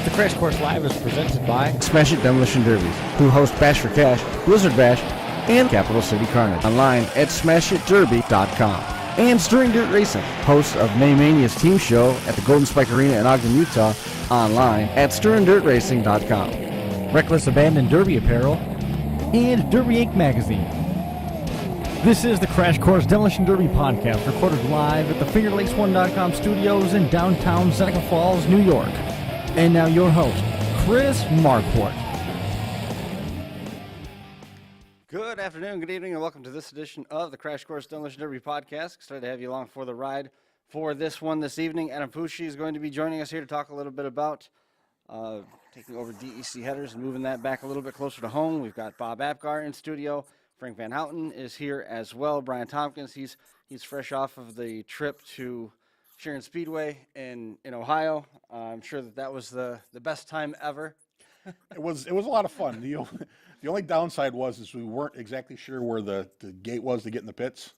The Crash Course Live is presented by Smash It Demolition Derbies, who host Bash for Cash, Blizzard Bash, and Capital City Carnage. Online at smashitderby.com. And Stirring Dirt Racing, host of May Mania's team show at the Golden Spike Arena in Ogden, Utah. Online at stirringdirtracing.com. Reckless Abandon Derby Apparel, and Derby Inc. Magazine. This is the Crash Course Demolition Derby podcast, recorded live at the FingerLakes1.com studios in downtown Seneca Falls, New York. And now your host, Chris Marquardt. Good afternoon, good evening, and welcome to this edition of the Crash Course Demolition Derby podcast. Excited to have you along for the ride for this one this evening. Adam Foushee is going to be joining us here to talk a little bit about taking over DEC Headers and moving that back a little bit closer to home. We've got Bob Apgar in studio. Frank VanHouten is here as well. Brian Tompkins, he's fresh off of the trip to Sharon Speedway in Ohio. I'm sure that was the best time ever. It was a lot of fun. The only downside was we weren't exactly sure where the gate was to get in the pits.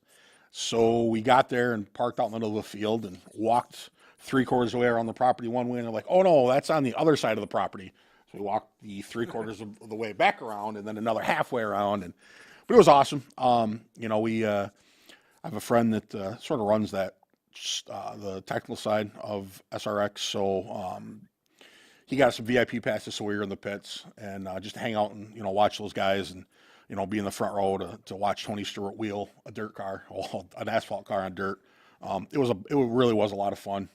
So we got there and parked out in the middle of the field and walked 3/4 of the way around the property one way, and they're like, oh no, that's on the other side of the property. So we walked the 3/4 of the way back around and then another halfway around, but it was awesome. I have a friend that sort of runs that the technical side of SRX, so he got some VIP passes, so we were in the pits and just hang out and watch those guys and be in the front row to watch Tony Stewart wheel a dirt car, an asphalt car on dirt. It really was a lot of fun.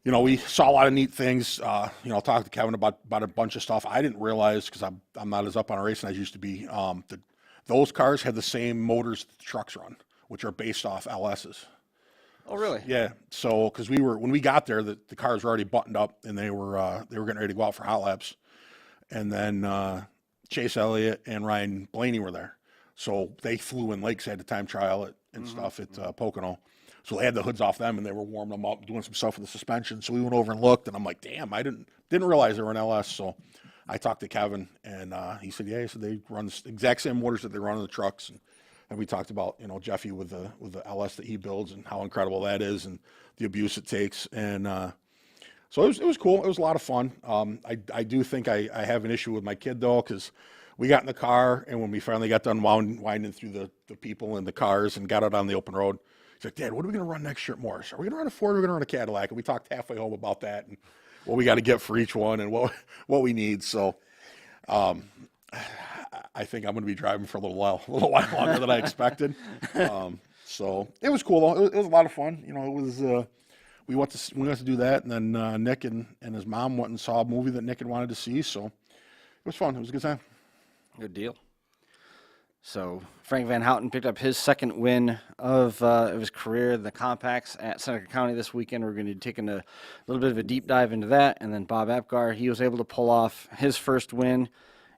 We saw a lot of neat things. Talked to Kevin about a bunch of stuff. I didn't realize, because I'm not as up on racing as I used to be, that those cars had the same motors that the trucks run, which are based off LS's. Oh, really? Yeah. So, because when we got there, the cars were already buttoned up and they were getting ready to go out for hot laps, and then Chase Elliott and Ryan Blaney were there. So they flew in Lakes, had the time trial it and stuff at Pocono. So they had the hoods off them and they were warming them up, doing some stuff with the suspension. So we went over and looked, and I'm like, damn, I didn't realize they were an LS. So I talked to Kevin, and he said, yeah, so they run the exact same motors that they run in the trucks. And we talked about, Jeffy with the LS that he builds and how incredible that is and the abuse it takes. And so it was cool. It was a lot of fun. I do think I have an issue with my kid, though, because we got in the car, and when we finally got done winding through the people and the cars and got out on the open road, he's like, Dad, what are we going to run next year at Morris? Are we going to run a Ford or are we going to run a Cadillac? And we talked halfway home about that and what we got to get for each one and what we need. So I think I'm going to be driving for a little while longer than I expected. So it was cool, though. It was a lot of fun. It was we went to do that, and then Nick and his mom went and saw a movie that Nick had wanted to see. So it was fun. It was a good time. Good deal. So Frank VanHouten picked up his second win of his career in the compacts at Seneca County this weekend. We're going to be taking a little bit of a deep dive into that. And then Bob Apgar, he was able to pull off his first win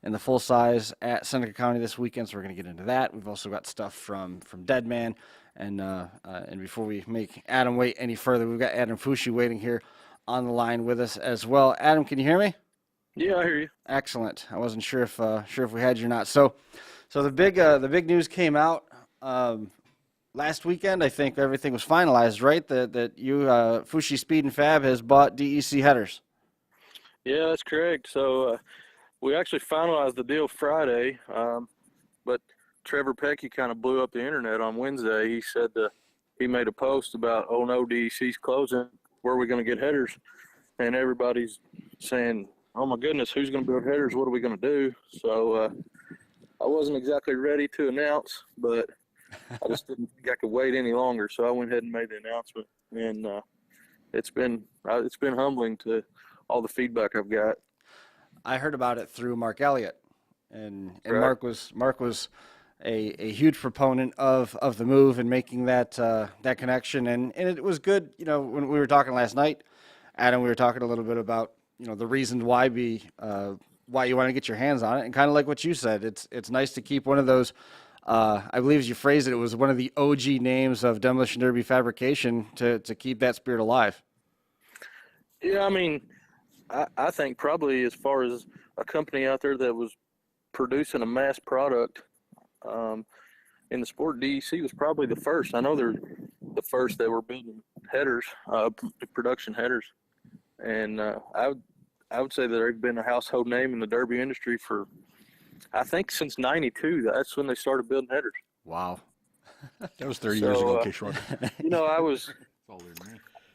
in the full size at Seneca County this weekend, so we're going to get into that. We've also got stuff from Deadman, and before we make Adam wait any further, we've got Adam Foushee waiting here on the line with us as well. Adam, can you hear me? Yeah, I hear you. Excellent. I wasn't sure if we had you or not. So the big news came out last weekend. I think everything was finalized, right? That you Foushee Speed and Fab has bought DEC Headers. Yeah, that's correct. So we actually finalized the deal Friday, but Trevor Pecky kind of blew up the internet on Wednesday. He said he made a post about, oh no, DEC's closing. Where are we going to get headers? And everybody's saying, oh my goodness, who's going to build headers? What are we going to do? So I wasn't exactly ready to announce, but I just didn't think I could wait any longer. So I went ahead and made the announcement, and it's been humbling to all the feedback I've got. I heard about it through Mark Elliott, and Right. Mark was a huge proponent of the move and making that connection, and it was good. When we were talking last night, Adam, we were talking a little bit about the reasons why you want to get your hands on it, and kind of like what you said, it's nice to keep one of those. I believe as you phrased it, it was one of the OG names of Demolition Derby fabrication to keep that spirit alive. Yeah, I mean, I think probably as far as a company out there that was producing a mass product in the sport, DEC was probably the first. I know the first they were building headers, production headers. And I would say that they've been a household name in the derby industry for, I think, since '92. That's when they started building headers. Wow. That was 30 years ago, K-Short. You know,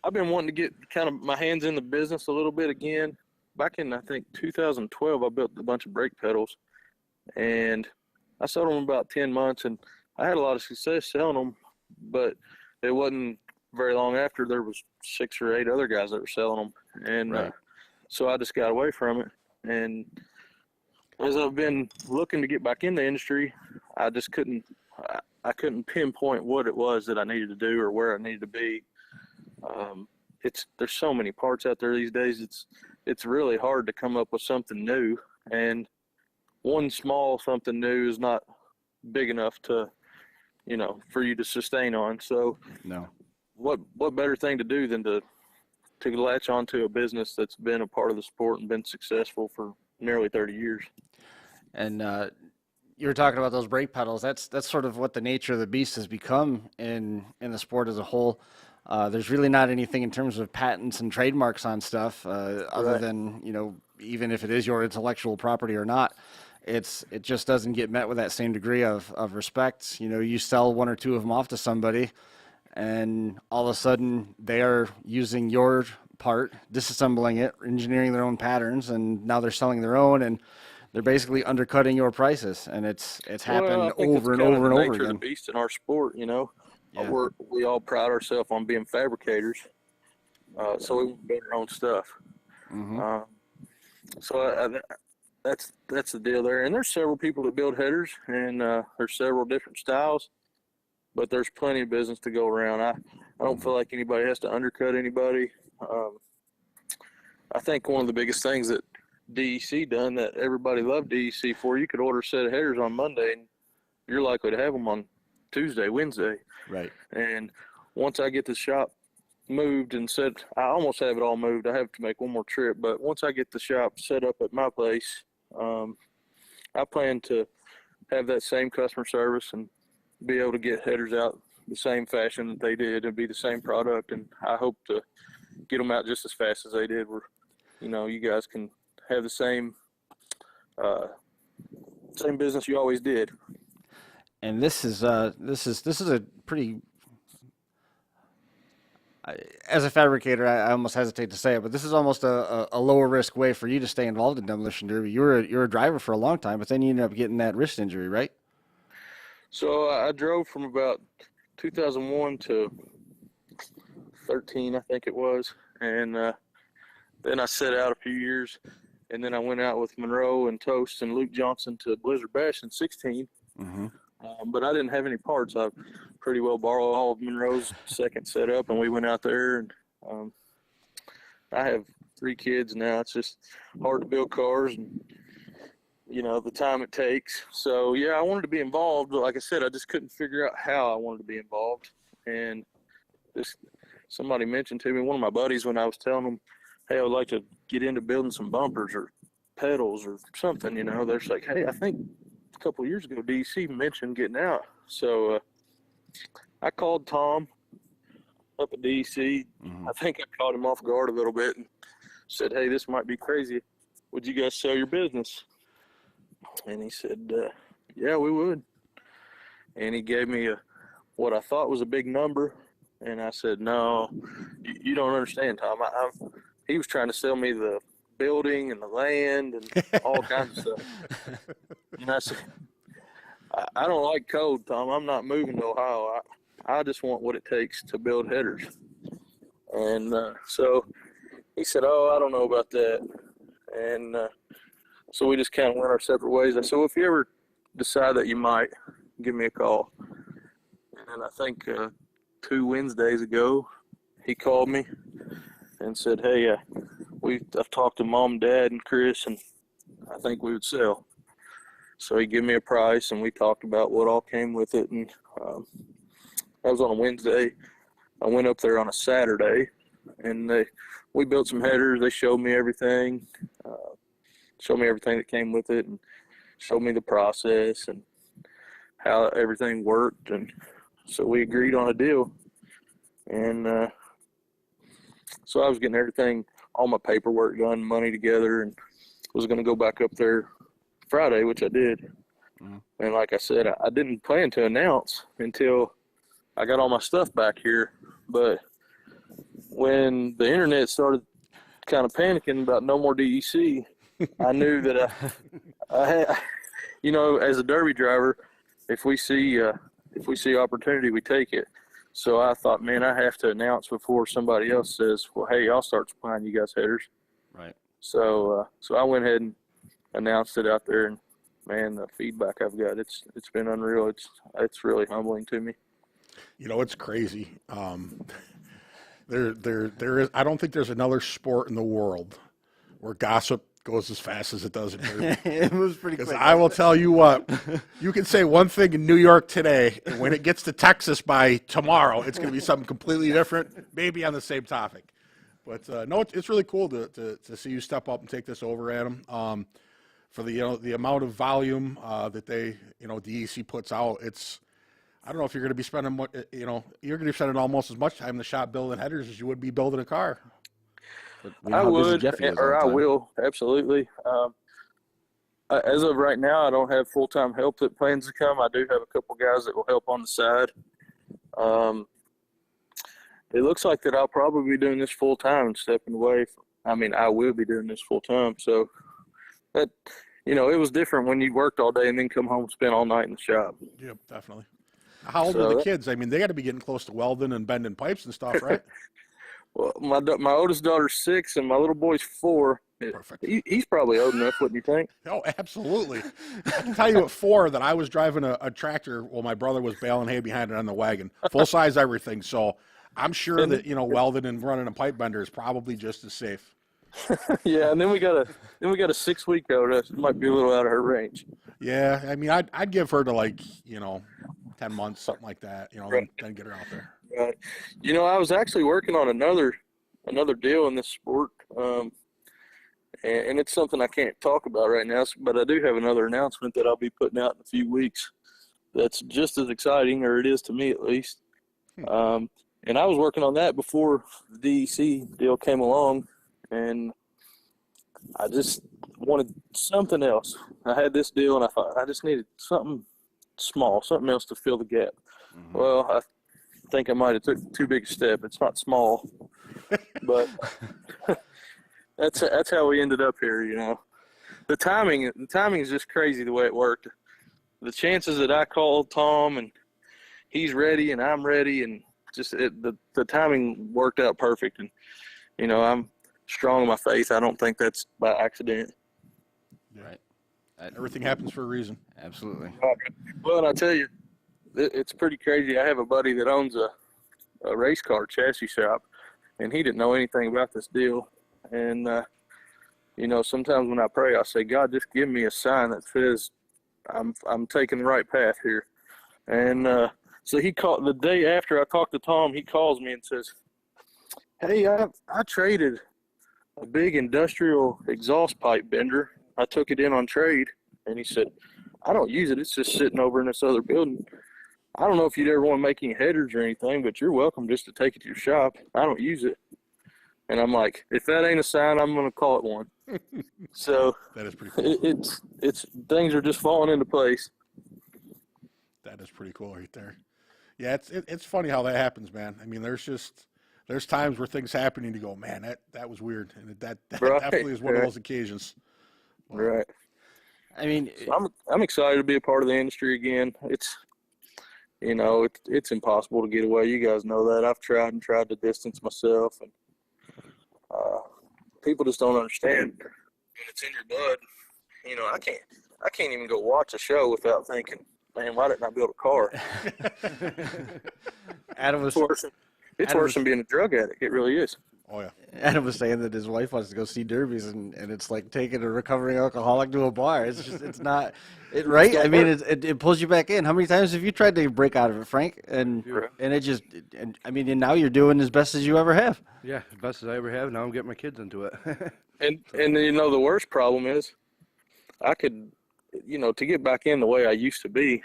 I've been wanting to get kind of my hands in the business a little bit again. Back in, I think, 2012, I built a bunch of brake pedals, and I sold them in about 10 months, and I had a lot of success selling them, but it wasn't very long after there was 6 or 8 other guys that were selling them, and Right. so I just got away from it. And as I've been looking to get back in the industry, I just couldn't pinpoint what it was that I needed to do or where I needed to be. There's so many parts out there these days. It's really hard to come up with something new, and one small something new is not big enough to, you know, for you to sustain on. So No. what better thing to do than to latch onto a business that's been a part of the sport and been successful for nearly 30 years. And you were talking about those brake pedals. That's sort of what the nature of the beast has become in the sport as a whole. There's really not anything in terms of patents and trademarks on stuff, other Right. than, you know, even if it is your intellectual property or not, it just doesn't get met with that same degree of respect. You know, you sell 1 or 2 of them off to somebody, and all of a sudden they are using your part, disassembling it, engineering their own patterns, and now they're selling their own, and they're basically undercutting your prices, and it's happened Well, I think it's over and kind of over and the over nature of again. the beast in our sport, you know. Yeah. We all pride ourselves on being fabricators, so we build our own stuff. Mhm. So that's the deal there. And there's several people that build headers, and there's several different styles, but there's plenty of business to go around. I don't feel like anybody has to undercut anybody. I think one of the biggest things that DEC done that everybody loved DEC for, you could order a set of headers on Monday, and you're likely to have them on Tuesday, Wednesday. Right. And once I get the shop moved and set, I almost have it all moved. I have to make one more trip, but once I get the shop set up at my place, I plan to have that same customer service and be able to get headers out the same fashion that they did and be the same product. And I hope to get them out just as fast as they did, where, you know, you guys can have the same business you always did. And this is a pretty, as a fabricator, I almost hesitate to say it, but this is almost a lower risk way for you to stay involved in demolition derby. You're a driver for a long time, but then you ended up getting that wrist injury, right? So I drove from about 2001 to 13, I think it was, and then I set out a few years, and then I went out with Monroe and Toast and Luke Johnson to Blizzard Bash in 16. Mm-hmm. But I didn't have any parts. I pretty well borrowed all of Monroe's second setup, and we went out there. And I have 3 kids now. It's just hard to build cars, and you know the time it takes. So yeah, I wanted to be involved, but like I said, I just couldn't figure out how I wanted to be involved. And somebody mentioned to me, one of my buddies, when I was telling them, hey, I would like to get into building some bumpers or pedals or something. You know, they're just like, hey, I think a couple of years ago, DC mentioned getting out. So I called Tom up at DC. Mm-hmm. I think I caught him off guard a little bit and said, hey, this might be crazy. Would you guys sell your business? And he said, yeah, we would. And he gave me what I thought was a big number. And I said, no, you don't understand, Tom. He was trying to sell me the building and the land and all kinds of stuff. And I said, I don't like code, Tom. I'm not moving to Ohio. I just want what it takes to build headers. And so he said, oh, I don't know about that. And so we just kind of went our separate ways. I said, well, if you ever decide that you might, give me a call. And I think 2 Wednesdays ago, he called me and said, hey, I've talked to Mom, Dad, and Chris, and I think we would sell. So he gave me a price, and we talked about what all came with it. And that was on a Wednesday. I went up there on a Saturday, and we built some headers. They showed me everything, that came with it, and showed me the process and how everything worked. And so we agreed on a deal. And so I was getting everything, all my paperwork done, money together, and was going to go back up there Friday, which I did. And like I said, I didn't plan to announce until I got all my stuff back here. But when the internet started kind of panicking about no more DEC, I knew that I had, you know, as a Derby driver, if we see opportunity, we take it. So I thought, man, I have to announce before somebody else says, well, hey, I'll start supplying you guys headers. Right. So I went ahead and announced it out there, and man, the feedback I've got, it's been unreal. It's really humbling to me. You know, it's crazy. There is. I don't think there's another sport in the world where gossip goes as fast as it does in Derby. It was pretty quick. Because I will tell you what, you can say one thing in New York today, and when it gets to Texas by tomorrow, it's going to be something completely different, maybe on the same topic. But no, it's really cool to see you step up and take this over, Adam. For the amount of volume that DEC puts out, I don't know if you're going to be spending you're going to be spending almost as much time in the shop building headers as you would be building a car. I would, or I will, absolutely. As of right now, I don't have full-time help that plans to come. I do have a couple guys that will help on the side. It looks like that I'll probably be doing this full-time and stepping away. I will be doing this full-time. So that, it was different when you worked all day and then come home and spend all night in the shop. Yep, definitely. How old are the kids? I mean, they got to be getting close to welding and bending pipes and stuff, right? Well, my oldest daughter's 6 and my little boy's 4. Perfect. He's probably old enough, wouldn't you think? Oh, absolutely. I can tell you at 4 that I was driving a tractor while my brother was baling hay behind it on the wagon, full size everything. So I'm sure that welding and running a pipe bender is probably just as safe. Yeah, and then we got a 6-week-old that might be a little out of her range. Yeah, I mean, I'd give her to 10 months, something like that. Right. Then get her out there. Right. I was actually working on another deal in this sport, and it's something I can't talk about right now, but I do have another announcement that I'll be putting out in a few weeks that's just as exciting, or it is to me at least. And I was working on that before the DEC deal came along, and I just wanted something else. I had this deal, and I thought I just needed something small, something else to fill the gap. Mm-hmm. Well, I think I might have took too big a step. It's not small, but that's how we ended up here. The timing is just crazy the way it worked. The chances that I called Tom and he's ready and I'm ready, and just the timing worked out perfect. And I'm strong in my faith. I don't think that's by accident. Right. Everything happens for a reason. Absolutely. Well, and I tell you, it's pretty crazy. I have a buddy that owns a race car chassis shop, and he didn't know anything about this deal. And, sometimes when I pray, I say, God, just give me a sign that says I'm taking the right path here. And so he called the day after I talked to Tom. He calls me and says, hey, I traded a big industrial exhaust pipe bender. I took it in on trade. And he said, I don't use it. It's just sitting over in this other building. I don't know if you'd ever want to make any headers or anything, but you're welcome just to take it to your shop. I don't use it. And I'm like, if that ain't a sign, I'm going to call it one. So that is pretty cool. It's things are just falling into place. That is pretty cool right there. Yeah, it's funny how that happens, man. I mean, there's times where things happen and you go, man, that was weird, and that right, definitely is one of those occasions. Right. I mean, I'm excited to be a part of the industry again. It's impossible to get away. You guys know that. I've tried to distance myself, and people just don't understand. It's in your blood. I can't even go watch a show without thinking, man, why didn't I build a car? It's worse than being a drug addict. It really is. Oh, yeah. Adam was saying that his wife wants to go see derbies, and it's like taking a recovering alcoholic to a bar. It's not it right. I mean, it pulls you back in. How many times have you tried to break out of it, Frank? And now you're doing as best as you ever have. Yeah, as best as I ever have. Now I'm getting my kids into it. and the worst problem is, I could, to get back in the way I used to be,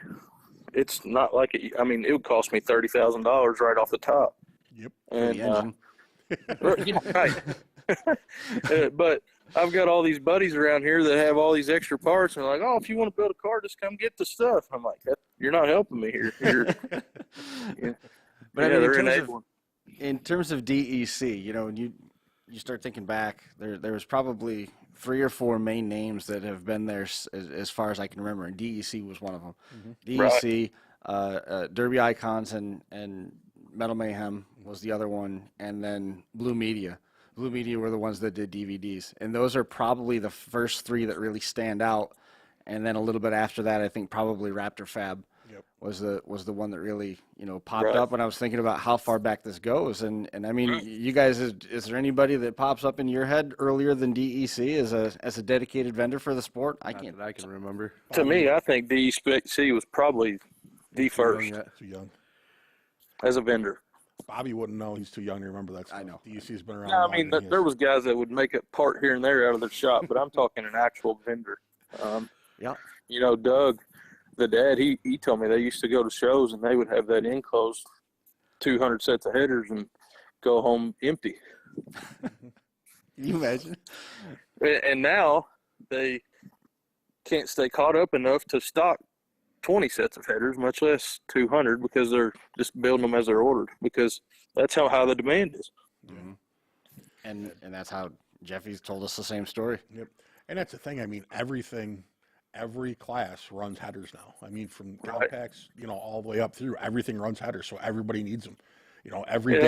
it's not like it. I mean, it would cost me $30,000 right off the top. Yep. For the engine. Yeah, right. But I've got all these buddies around here that have all these extra parts, and they're like, "Oh, if you want to build a car, just come get the stuff." I'm like, "You're not helping me here." Yeah. But I Yeah, mean, they're enabling. in terms of DEC, you know, when you start thinking back, there was probably 3 or 4 main names that have been there as far as I can remember, and DEC was one of them. DEC, Derby Icons, and Metal Mayhem was the other one, and then Blue Media. Blue Media were the ones that did DVDs, and those are probably the first 3 that really stand out. And then a little bit after that, I think probably Raptor Fab was the one that really, you know, popped up when I was thinking about how far back this goes. And I mean, you guys, is there anybody that pops up in your head earlier than DEC as a dedicated vendor for the sport? I can't. I can remember. To me, I think DEC was probably the first Too young. as a vendor. Bobby wouldn't know. He's too young to remember that stuff. I know. DEC's been around. No, I longer mean, than he there is. was guys that would make a part here and there out of their shop, but I'm talking an actual vendor. Yeah. You know, Doug, the dad, he told me they used to go to shows and they would have that enclosed 200 sets of headers and go home empty. Can you imagine? And now they can't stay caught up enough to stock 20 sets of headers, much less 200, because they're just building them as they're ordered, because that's how high the demand is. Mm-hmm. And that's how Jeffy's told us the same story. Yep. And that's the thing. I mean, every class runs headers now. I mean, from compacts, you know, all the way up through, everything runs headers. So everybody needs them. You know, every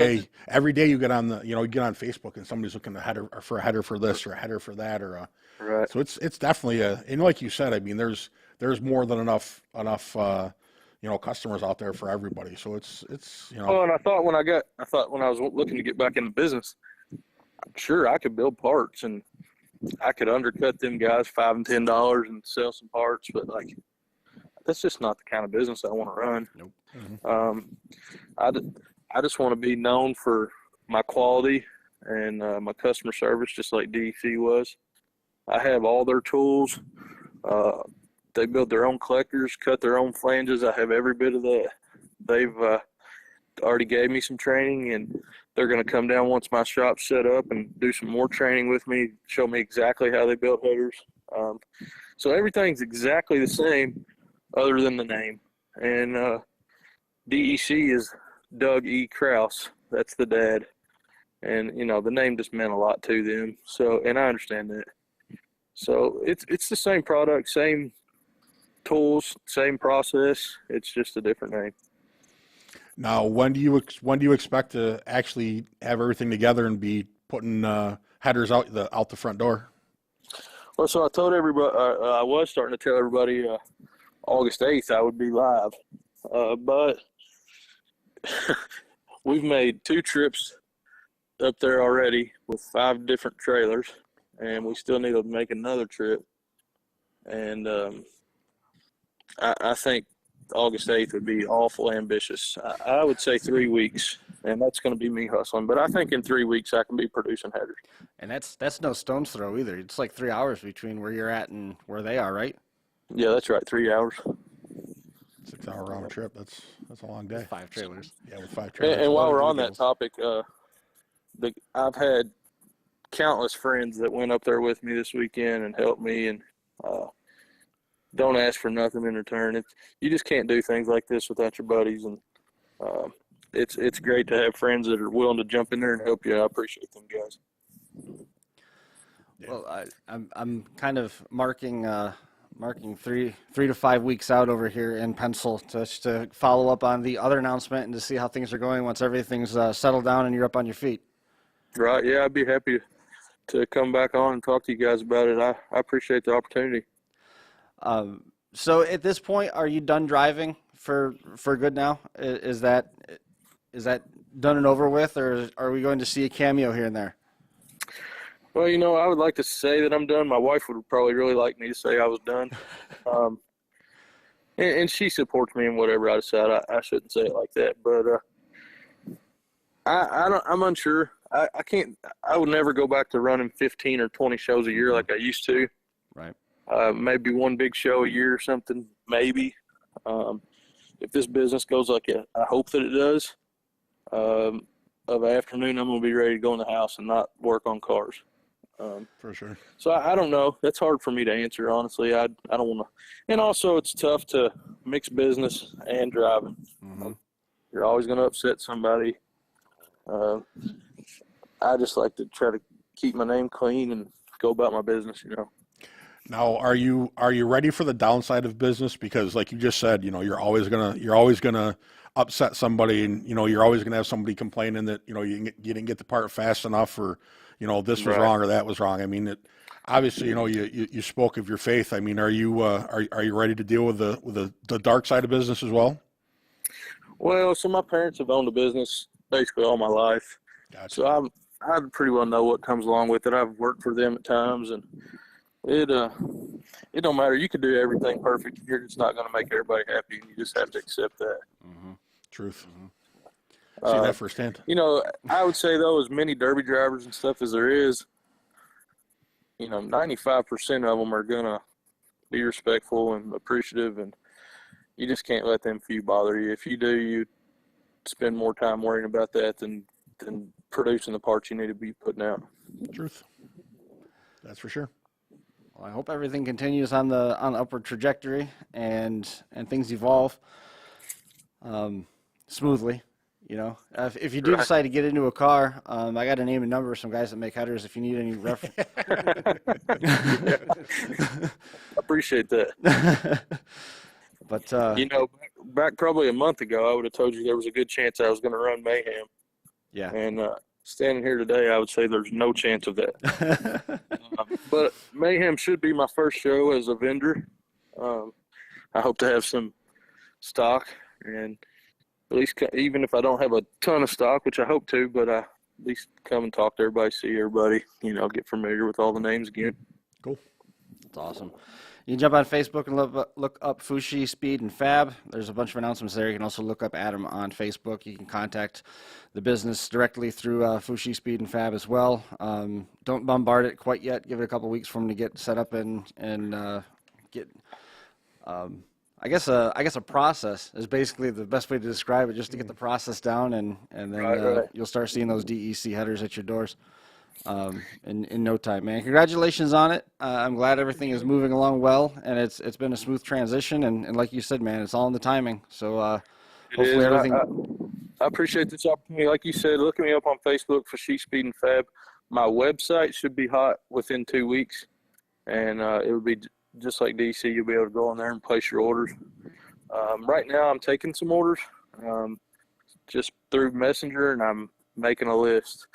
day you get on you get on Facebook and somebody's looking at a header for this or a header for that Right. So it's definitely and like you said, I mean, there's more than enough customers out there for everybody. So it's you know. Well, and I thought when I was looking to get back in the business, I'm sure I could build parts and I could undercut them guys $5 and $10 and sell some parts, but like that's just not the kind of business I want to run. Nope. Mm-hmm. I just want to be known for my quality and my customer service, just like DEC was. I have all their tools. They build their own collectors, cut their own flanges. I have every bit of that. They've already gave me some training, and they're going to come down once my shop's set up and do some more training with me, show me exactly how they build headers. So everything's exactly the same other than the name. And DEC is Doug E. Krause. That's the dad. And, you know, the name just meant a lot to them. So, and I understand that. So it's the same product, same tools, same process. It's just a different name. Now, when do you expect to actually have everything together and be putting headers out the front door? Well, so I told everybody, I was starting to tell everybody August 8th I would be live. But we've made 2 trips up there already with 5 different trailers, and we still need to make another trip. And I think August 8th would be awful ambitious. I would say 3 weeks, and that's going to be me hustling. But I think in 3 weeks I can be producing headers. And that's no stone's throw either. It's like 3 hours between where you're at and where they are, right? Yeah, that's right. 3 hours. 6-hour round trip. That's a long day. 5 trailers. Yeah, with 5 trailers. And while we're on that topic, I've had countless friends that went up there with me this weekend and helped me, and don't ask for nothing in return. You just can't do things like this without your buddies, and it's great to have friends that are willing to jump in there and help you. I appreciate them guys. Well, I'm kind of marking 3 to 5 weeks out over here in pencil just to follow up on the other announcement and to see how things are going once everything's settled down and you're up on your feet. Right. Yeah, I'd be happy to come back on and talk to you guys about it. I appreciate the opportunity. So at this point, are you done driving for good now? Is that done and over with, or are we going to see a cameo here and there? Well, you know, I would like to say that I'm done. My wife would probably really like me to say I was done. And she supports me in whatever I decide. I shouldn't say it like that, but I'm unsure. I would never go back to running 15 or 20 shows a year like I used to. Right. Maybe one big show a year or something, maybe. If this business goes like I hope that it does. of an afternoon, I'm going to be ready to go in the house and not work on cars. For sure. So I don't know. That's hard for me to answer, honestly. I don't want to. And also, it's tough to mix business and driving. You're always going to upset somebody. I just like to try to keep my name clean and go about my business, you know. Now, are you ready for the downside of business? Because like you just said, you know, you're always gonna upset somebody, and you know, you're always gonna have somebody complaining that, you know, you didn't get the part fast enough, or, you know, this was wrong or that was wrong. I mean, obviously, you know, you spoke of your faith. I mean, are you ready to deal with the dark side of business as well? Well, so my parents have owned a business basically all my life. Gotcha. So I pretty well know what comes along with it. I've worked for them at times, and it don't matter. You can do everything perfect. You're just not going to make everybody happy, and you just have to accept that. Truth. See that firsthand. You know, I would say, though, as many derby drivers and stuff as there is, you know, 95% of them are going to be respectful and appreciative, and you just can't let them few bother you. If you do, you spend more time worrying about that than producing the parts you need to be putting out. Truth. That's for sure. Well, I hope everything continues on the upward trajectory and things evolve smoothly. You know, if you do decide to get into a car, I got a name and number of some guys that make headers. If you need any reference, Appreciate that. But you know, back probably a month ago, I would have told you there was a good chance I was going to run Mayhem. yeah, And standing here today, I would say there's no chance of that. But Mayhem should be my first show as a vendor. I hope to have some stock, and at least even if I don't have a ton of stock, which I hope to, but at least come and talk to everybody, see everybody, you know, get familiar with all the names again. Cool. that's awesome. You can jump on Facebook and look up Foushee, Speed, and Fab. There's a bunch of announcements there. You can also look up Adam on Facebook. You can contact the business directly through Foushee, Speed, and Fab as well. Don't bombard it quite yet. Give it a couple weeks for them to get set up and get. I guess a process is basically the best way to describe it. Just to get the process down, and then Right. You'll start seeing those DEC headers at your doors. In no time, man. Congratulations on it. I'm glad everything is moving along well, and it's been a smooth transition. And like you said, man, it's all in the timing. So hopefully everything. I appreciate this opportunity. Like you said, look me up on Facebook for Fshee, Speed, and Fab. My website should be hot within 2 weeks, and it would be just like DC. You'll be able to go on there and place your orders. Right now, I'm taking some orders just through Messenger, and I'm making a list.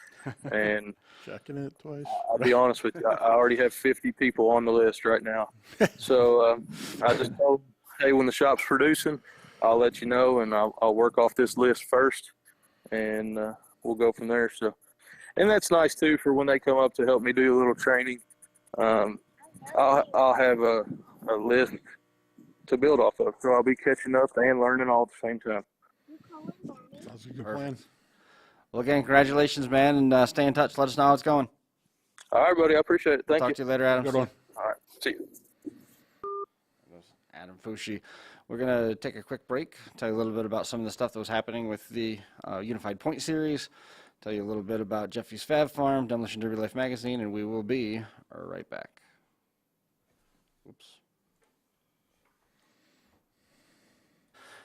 And Checking it twice. I'll be honest with you, I already have 50 people on the list right now. So I just told them, hey, when the shop's producing, I'll let you know, and I'll work off this list first, and we'll go from there. So, and that's nice too for when they come up to help me do a little training. I'll have a list to build off of, so I'll be catching up and learning all at the same time. Sounds like a good plan. Well, again, congratulations, man, and stay in touch. Let us know how it's going. All right, buddy. I appreciate it. Thank Talk you. to you later, Adam. Good one. All right. See you. Adam Foushee. We're going to take a quick break, tell you a little bit about some of the stuff that was happening with the Unified Point Series, tell you a little bit about Jeffy's Fab Farm, Demolition Derby Life Magazine, and we will be right back. Oops.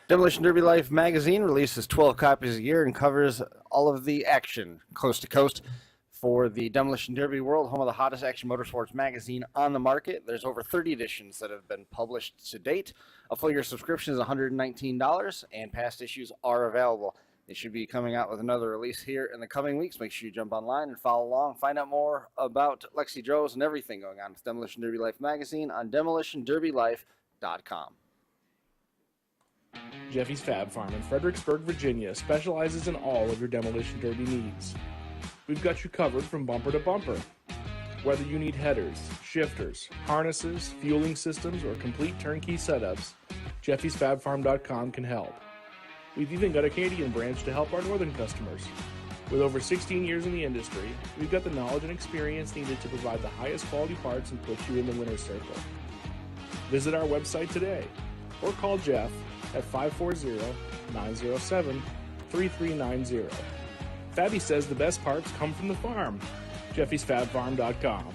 Demolition Derby Life magazine releases 12 copies a year and covers all of the action coast to coast for the Demolition Derby world, home of the hottest action motorsports magazine on the market. There's over 30 editions that have been published to date. A full year subscription is $119, and past issues are available. They should be coming out with another release here in the coming weeks. Make sure you jump online and follow along. Find out more about Lexi Droz and everything going on with Demolition Derby Life magazine on demolitionderbylife.com. Jeffy's Fab Farm in Fredericksburg, Virginia specializes in all of your demolition derby needs. We've got you covered from bumper to bumper. Whether you need headers, shifters, harnesses, fueling systems, or complete turnkey setups, Jeffy'sFabFarm.com can help. We've even got a Canadian branch to help our northern customers. With over 16 years in the industry, we've got the knowledge and experience needed to provide the highest quality parts and put you in the winner's circle. Visit our website today or call Jeff at 540-907-3390. Fabby says the best parts come from the farm. Jeffy'sFabFarm.com.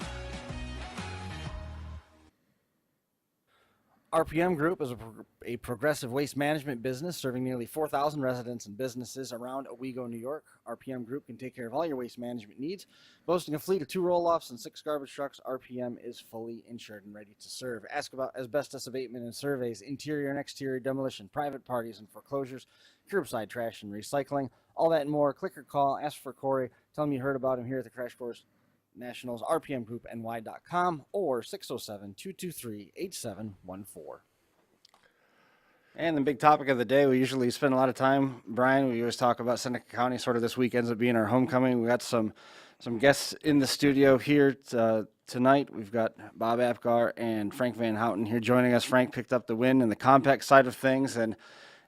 RPM Group is a progressive waste management business serving nearly 4,000 residents and businesses around Owego, New York. RPM Group can take care of all your waste management needs. Boasting a fleet of 2 roll-offs and 6 garbage trucks, RPM is fully insured and ready to serve. Ask about asbestos abatement and surveys, interior and exterior demolition, private parties and foreclosures, curbside trash and recycling, all that and more. Click or call, ask for Corey, tell him you heard about him here at the Crash Course Nationals, rpmgroupny.com, or 607-223-8714. And the big topic of the day, we usually spend a lot of time, Brian, we always talk about Seneca County. Sort of this week ends up being our homecoming. We got some guests in the studio here tonight. We've got Bob Apgar and Frank VanHouten here joining us. Frank picked up the win in the compact side of things, and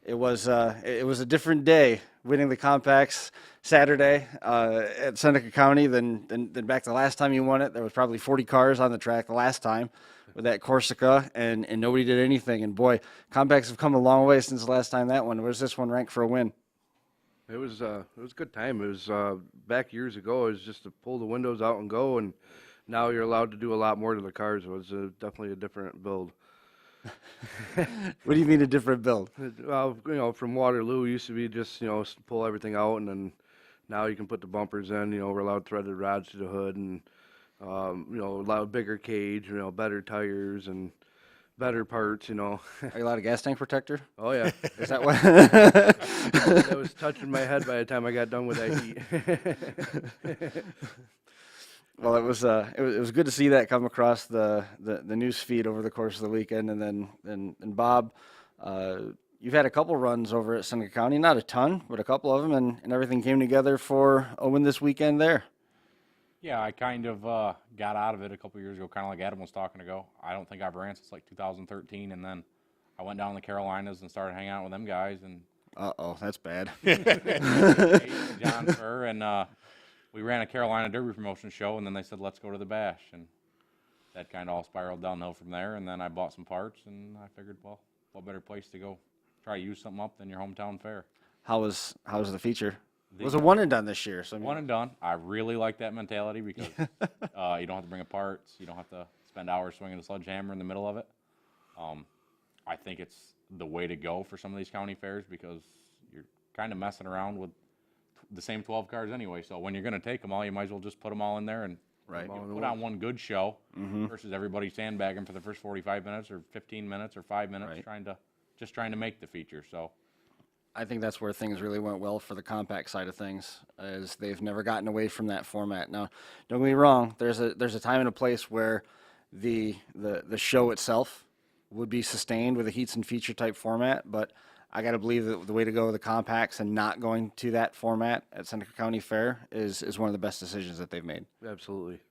it was a different day winning the compacts Saturday at Seneca County than back the last time you won it. There was probably 40 cars on the track the last time with that Corsica, and nobody did anything. And boy, compacts have come a long way since the last time that one. Where's this one ranked for a win? It was a good time. It was back years ago. It was just to pull the windows out and go, and now you're allowed to do a lot more to the cars. It was definitely a different build. What do you mean a different build? Well, from Waterloo, it used to be just, pull everything out, and then now you can put the bumpers in, we're allowed threaded rods to the hood, and, allowed bigger cage, better tires and better parts, Are you allowed a gas tank protector? Oh, yeah. Is that what? That was touching my head by the time I got done with that heat. Well, it was good to see that come across the news feed over the course of the weekend, and then Bob, you've had a couple runs over at Seneca County, not a ton, but a couple of them, and everything came together for a win this weekend there. Yeah, I kind of got out of it a couple years ago, kind of like Adam was talking ago. I don't think I've ran since like 2013, and then I went down to the Carolinas and started hanging out with them guys, and that's bad. John Furr, and we ran a Carolina Derby promotion show, and then they said, let's go to the Bash. And that kind of all spiraled downhill from there. And then I bought some parts, and I figured, well, what better place to go try to use something up than your hometown fair. How was the feature? It was a one and done this year. So one and done. I really like that mentality because you don't have to bring up parts. You don't have to spend hours swinging a sledgehammer in the middle of it. I think it's the way to go for some of these county fairs because you're kind of messing around with the same 12 cars anyway. So when you're going to take them all, you might as well just put them all in there and put on one good show versus everybody sandbagging for the first 45 minutes or 15 minutes or 5 minutes trying to make the feature. So I think that's where things really went well for the compact side of things, is they've never gotten away from that format. Now, don't get me wrong, there's a time and a place where the show itself would be sustained with a heats and feature type format, but I got to believe that the way to go with the compacts and not going to that format at Seneca County Fair is one of the best decisions that they've made. Absolutely.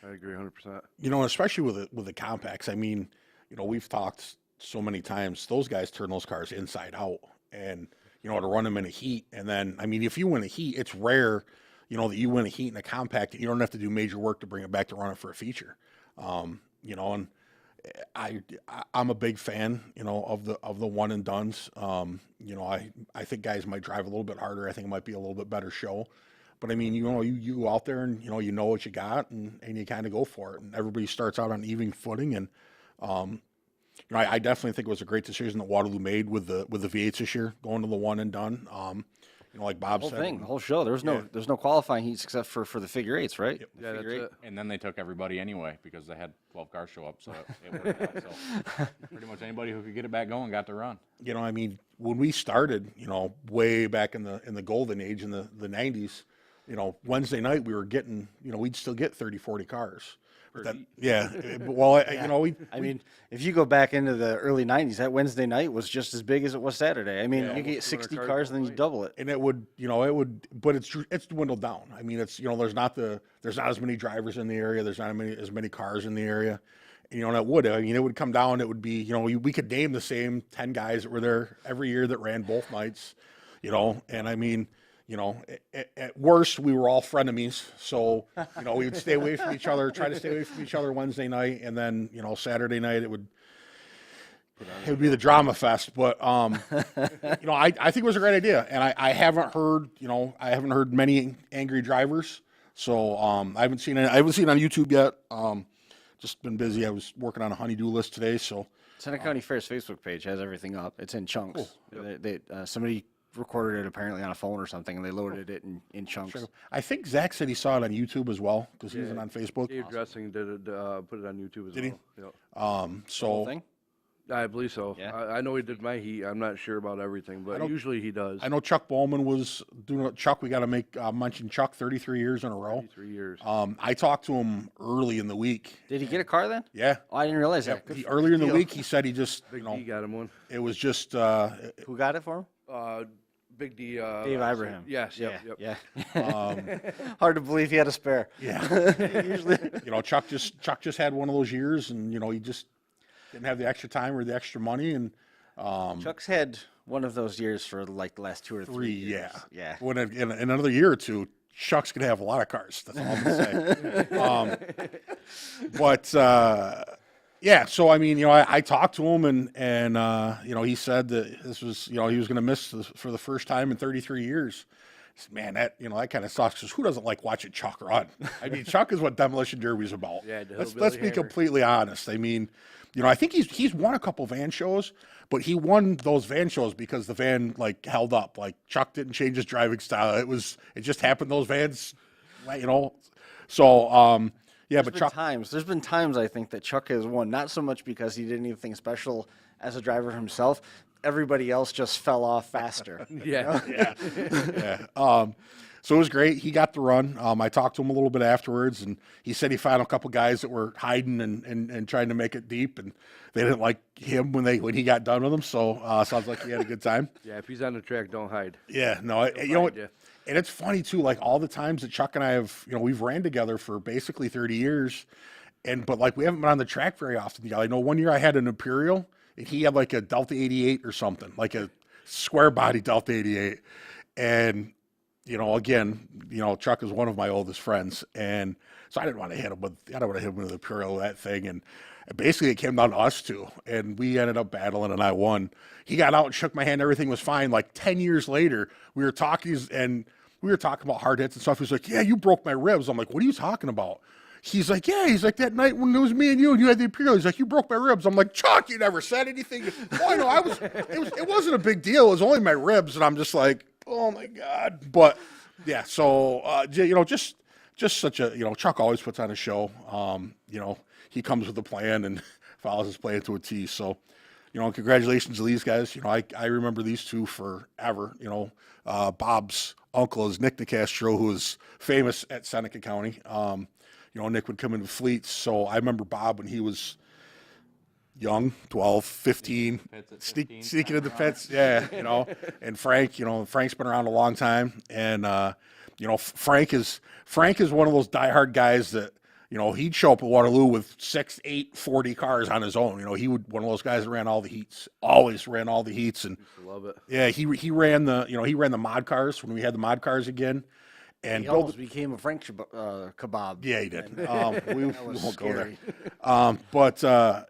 I agree 100%. Especially with the compacts, I mean, we've talked so many times, those guys turn those cars inside out and, to run them in a heat. And then, I mean, if you win a heat, it's rare, that you win a heat in a compact, you don't have to do major work to bring it back to run it for a feature. And I'm a big fan, of the one and dones. I think guys might drive a little bit harder. I think it might be a little bit better show. But I mean, you go out there and you know what you got and you kind of go for it. And everybody starts out on even footing. And I definitely think it was a great decision that Waterloo made with the V8s this year, going to the one and done. Like Bob said, the whole show. There's no qualifying heats except for the figure eights, right? Yep. Yeah, that's it. And then they took everybody anyway because they had 12 cars show up, so it worked out. So pretty much anybody who could get it back going got to run. I mean, when we started, way back in the golden age in the 90s, Wednesday night we were getting, we'd still get 30, 40 cars. Well, I mean, if you go back into the early 90s, that Wednesday night was just as big as it was Saturday. I mean, you get 60 cars, then you double it. And it would, but it's dwindled down. I mean, it's, there's not as many drivers in the area. There's not as many cars in the area. And, it would come down. It would be, we could name the same 10 guys that were there every year that ran both nights, and I mean, at worst, we were all frenemies. So, we would stay away from each other, try to stay away from each other Wednesday night. And then, Saturday night, it would It would be the drama fest, but you know, I think it was a great idea, and I haven't heard, you know, I haven't heard many angry drivers, so I haven't seen it. I haven't seen it on YouTube yet. Just been busy. I was working on a honey-do list today, so. Seneca County Fair's Facebook page has everything up. It's in chunks. Cool. Somebody recorded it apparently on a phone or something, and they loaded it in chunks. Sure. I think Zach said he saw it on YouTube as well because he wasn't on Facebook. Dave Dressing did it, put it on YouTube as Did he? well. Yep. Whole So thing? I believe so. Yeah. I know he did my heat. I'm not sure about everything, but usually he does. I know Chuck Bowman was doing it. Chuck, we got to make mention Chuck 33 years in a row. 3 years. I talked to him early in the week. Did he get a car then? Yeah. Oh, I didn't realize Yep. that. Good Earlier in the deal. week, he said he just, Big you know, D got him one. it was just, Who got it for him? Big D. Dave Ibrahim. Yes. Yeah. Yep. Yeah. Hard to believe he had a spare. yeah. Usually. You know, Chuck just had one of those years, and you know, he just didn't have the extra time or the extra money, and Chuck's had one of those years for like the last 2 or 3 three, years. yeah. Yeah. When in another year or two, Chuck's gonna have a lot of cars. That's all I'm gonna say. But yeah, so I mean, you know, I talked to him, and you know, he said that this was, you know, he was gonna miss this for the first time in 33 years. I said, man, that, you know, that kind of sucks because who doesn't like watching Chuck run? I mean, Chuck is what Demolition Derby's about. Yeah, the let's hillbilly be hammer. completely honest. I mean, you know, I think he's won a couple van shows, but he won those van shows because the van like held up. Like Chuck didn't change his driving style. It just happened. Those vans, you know. So yeah, but Chuck. There's been times I think that Chuck has won, not so much because he did anything special as a driver himself. Everybody else just fell off faster. Yeah. Yeah. So it was great. He got the run. I talked to him a little bit afterwards, and he said he found a couple guys that were hiding and trying to make it deep, and they didn't like him when he got done with them. So sounds like he had a good time. Yeah. If he's on the track, don't hide. Yeah. No, you know what? find ya. And it's funny too. Like all the times that Chuck and I have, you know, we've ran together for basically 30 years, but like we haven't been on the track very often together. I know one year I had an Imperial, and he had like a Delta 88 or something, like a square body Delta 88, and you know, again, you know, Chuck is one of my oldest friends, and so I didn't want to hit him with the Imperial, that thing, and basically it came down to us two, and we ended up battling, and I won. He got out and shook my hand, everything was fine. Like 10 years later, we were talking about hard hits and stuff. He was like, "Yeah, you broke my ribs." I'm like, "What are you talking about?" He's like, "Yeah." He's like, "That night when it was me and you had the Imperial." He's like, "You broke my ribs." I'm like, "Chuck, you never said anything." Oh, I know. It wasn't a big deal. It was only my ribs, and I'm just like, oh my God. But yeah, so you know, just such a, you know, Chuck always puts on a show. You know, he comes with a plan and follows his plan to a T. So, you know, congratulations to these guys. You know, I remember these two forever. You know, Bob's uncle is Nick DeCastro, who is famous at Seneca County. You know, Nick would come into fleets. So I remember Bob when he was young, 12, 15, sneaking in the pits. Yeah, you know, and Frank, you know, Frank's been around a long time. And, you know, Frank is one of those diehard guys that, you know, he'd show up at Waterloo with 6, 8, 40 cars on his own. You know, he would, one of those guys that ran all the heats, always ran all the heats. And Love it. yeah, he ran the mod cars when we had the mod cars again. And He almost became a Frank kebab. yeah, he did. We was won't go there. scary. But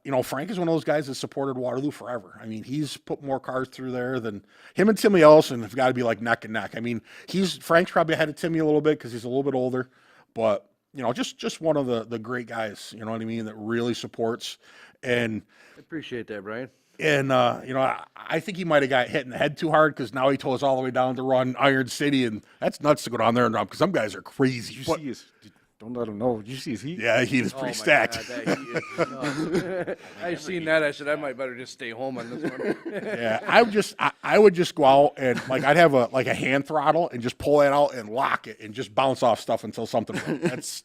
you know, Frank is one of those guys that supported Waterloo forever. I mean, he's put more cars through there than him and Timmy Ellison have got to be like neck and neck. I mean, Frank's probably ahead of Timmy a little bit because he's a little bit older, but you know, just one of the great guys. You know what I mean? That really supports and. I appreciate that, Brian. And, you know, I think he might have got hit in the head too hard because now he told us all the way down to run Iron City, and that's nuts to go down there and run because some guys are crazy. But, Don't let him know. Did you see his heat? yeah, he is Oh pretty my stacked. God, that heat is I've seen that. I said I might better just stay home on this one. Yeah, I would just go out and like I'd have a hand throttle and just pull that out and lock it and just bounce off stuff until something. That's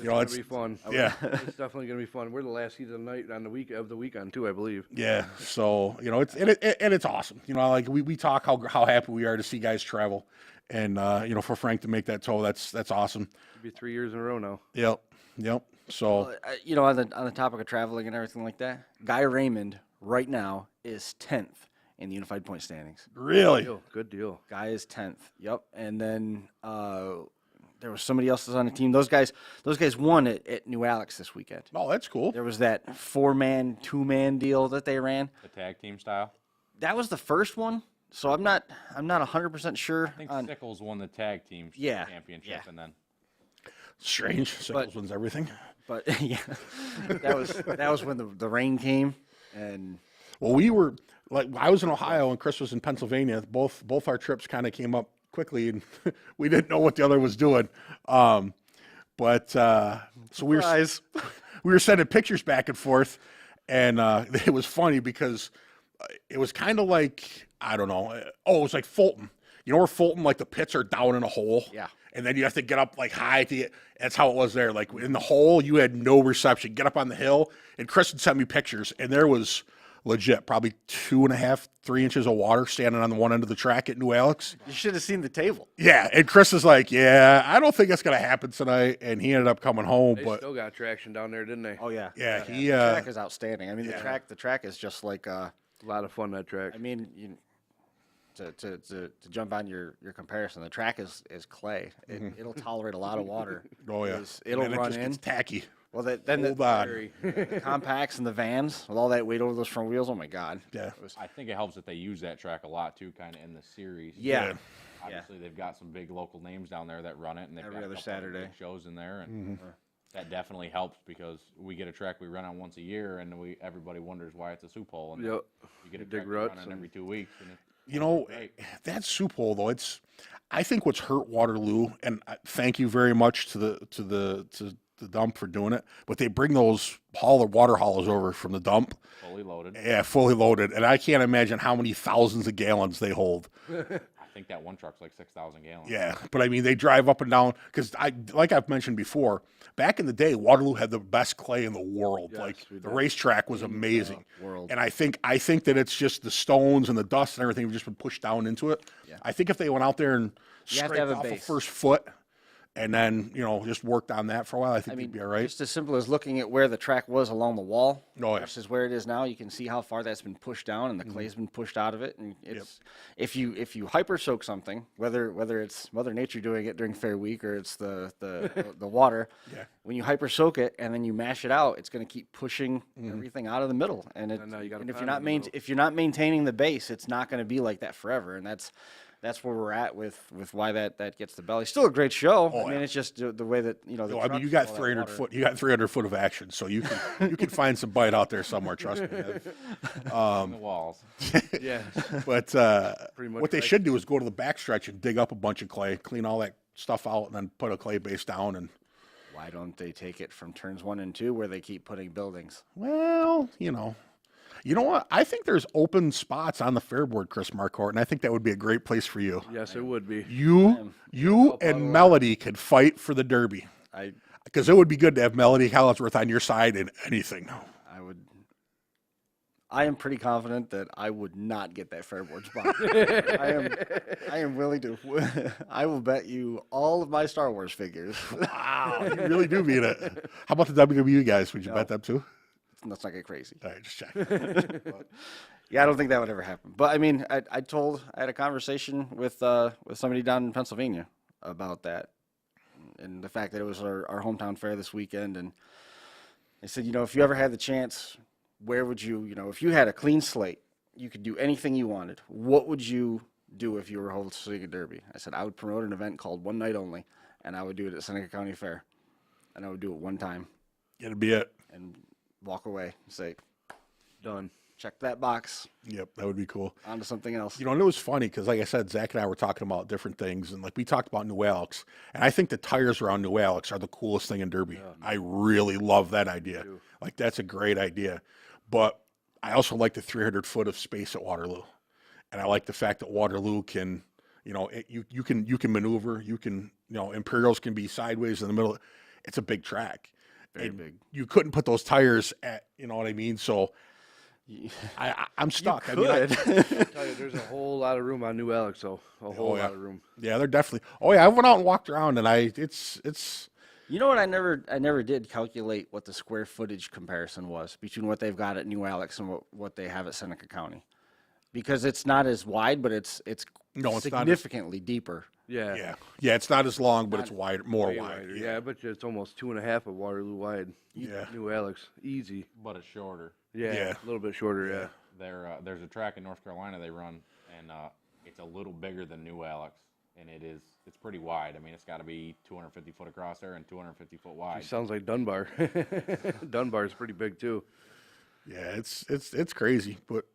you know, It's gonna be fun. yeah. It's definitely gonna be fun. We're the last heat of the night on the weekend too, I believe. Yeah, so you know it's awesome. You know, like we talk how happy we are to see guys travel, and you know, for Frank to make that tow, that's awesome. It'll be 3 years in a row now. Yep. So You know, on the topic of traveling and everything like that, Guy Raymond right now is 10th in the unified point standings. really, Good deal. Guy is 10th. Yep. And then there was somebody else that's on the team. Those guys won at New Alex this weekend. Oh, that's cool. There was that 4-man, 2-man deal that they ran. The tag team style. That was the first one, so I'm not 100% sure. I think Sickles won the tag team championship, and then Strange. Sickles wins everything. But yeah, that was when the rain came, and well, we were like I was in Ohio and Chris was in Pennsylvania. Both our trips kind of came up quickly, and we didn't know what the other was doing. So we were sending pictures back and forth, and it was funny because it was kind of like I don't know. Oh, it was like Fulton. You know where Fulton, like the pits are down in a hole? Yeah. And then you have to get up like high to get, that's how it was there. Like in the hole, you had no reception. Get up on the hill, and Kristen sent me pictures, and there was legit probably 2.5, 3 inches of water standing on the one end of the track at New Alex. You should have seen the table. Yeah, and Chris is like, yeah, I don't think that's going to happen tonight, and he ended up coming home. They but still got traction down there, didn't they? Oh yeah. Yeah, the track is outstanding. I mean, the track is just like A lot of fun, that track. I mean, to jump on your comparison, the track is clay. It'll tolerate a lot of water. oh yeah, It'll and then run it just in. gets tacky. Well, then Hold on. the compacts and the vans with all that weight over those front wheels. Oh my God. Yeah. I think it helps that they use that track a lot too, kind of in the series. Yeah. Obviously, they've got some big local names down there that run it, and they've Every got other a couple of Saturday. big shows in there, and that definitely helps because we get a track we run on once a year, and everybody wonders why it's a soup hole. And Yep. you get a Dig track we ruts run on every 2 weeks, and You know, that soup hole though, I think what's hurt Waterloo, and thank you very much to the dump for doing it, but they bring those water haulers over from the dump. fully loaded. Yeah, fully loaded. And I can't imagine how many thousands of gallons they hold. I think that one truck's like 6,000 gallons. Yeah, but I mean, they drive up and down because like I've mentioned before, back in the day, Waterloo had the best clay in the world. Yes, like we the did. racetrack was amazing. World. And I think that it's just the stones and the dust and everything have just been pushed down into it. Yeah. I think if they went out there and You have to scraped have a off the base. first foot and then just worked on that for a while, I think I mean, they'd be all right. just as simple as looking at where the track was along the wall Oh, yeah. versus where it is now. You can see how far that's been pushed down, and the clay's been pushed out of it. And it's if you hyper soak something, whether it's Mother Nature doing it during Fair Week or it's the water, when you hyper soak it and then you mash it out, it's going to keep pushing everything out of the middle. And now you got a if pond you're not in the middle. if you're not maintaining the base, it's not going to be like that forever. And that's where we're at with why that gets the belly. Still a great show. I mean, it's just the way that the I mean, trucks you got and all that 300 water. foot. You got 300 foot of action, so you can find some bite out there somewhere. Trust me. On the walls. Yeah. But Pretty much what they right. should do is go to the backstretch and dig up a bunch of clay, clean all that stuff out, and then put a clay base down. And Why don't they take it from turns 1 and 2 where they keep putting buildings? well, you know what? I think there's open spots on the fairboard, Chris Marcourt, and I think that would be a great place for you. Yes, it would be. You and Melody could fight for the Derby I because it would be good to have Melody Hollingsworth on your side in anything. I am pretty confident that I would not get that fairboard spot. I am willing to. I will bet you all of my Star Wars figures. Wow, you really do mean it. How about the WWE guys? Would you bet them too? Let's not get crazy. All right, just check. Yeah, I don't think that would ever happen. But I mean, I had a conversation with somebody down in Pennsylvania about that, and the fact that it was our hometown fair this weekend, and they said, if you ever had the chance, where would you, if you had a clean slate, you could do anything you wanted. What would you do if you were hosting a derby? I said I would promote an event called One Night Only, and I would do it at Seneca County Fair, and I would do it one time It'd be it. and walk away and say, Done. check that box, Yep, that would be cool. on to something else. And it was funny because, like I said, Zach and I were talking about different things, and like we talked about New Alex, and I think the tires around New Alex are the coolest thing in Derby. I really love that idea. Like that's a great idea, but I also like the 300 foot of space at Waterloo, and I like the fact that Waterloo can, you can maneuver, Imperials can be sideways in the middle. It's a big track. Very And big. You couldn't put those tires at, you know what I mean? So I'm stuck. I mean, I tell you, there's a whole lot of room on New Alex, so a whole yeah. lot of room. Yeah, they're definitely. Oh yeah, I went out and walked around, and it's. You know what? I never did calculate what the square footage comparison was between what they've got at New Alex and what they have at Seneca County. because it's not as wide, but it's No, it's not as- significantly deeper. Yeah. It's not as long, but it's wider, more Way wide. wider. Yeah, I bet you it's almost 2.5 of Waterloo wide. Yeah. New Alex, easy. But it's shorter. Yeah, a little bit shorter. Yeah. There's a track in North Carolina they run, and it's a little bigger than New Alex, and it's pretty wide. I mean, it's got to be 250 foot across there and 250 foot wide. It sounds like Dunbar. Dunbar's pretty big too. Yeah, it's crazy, but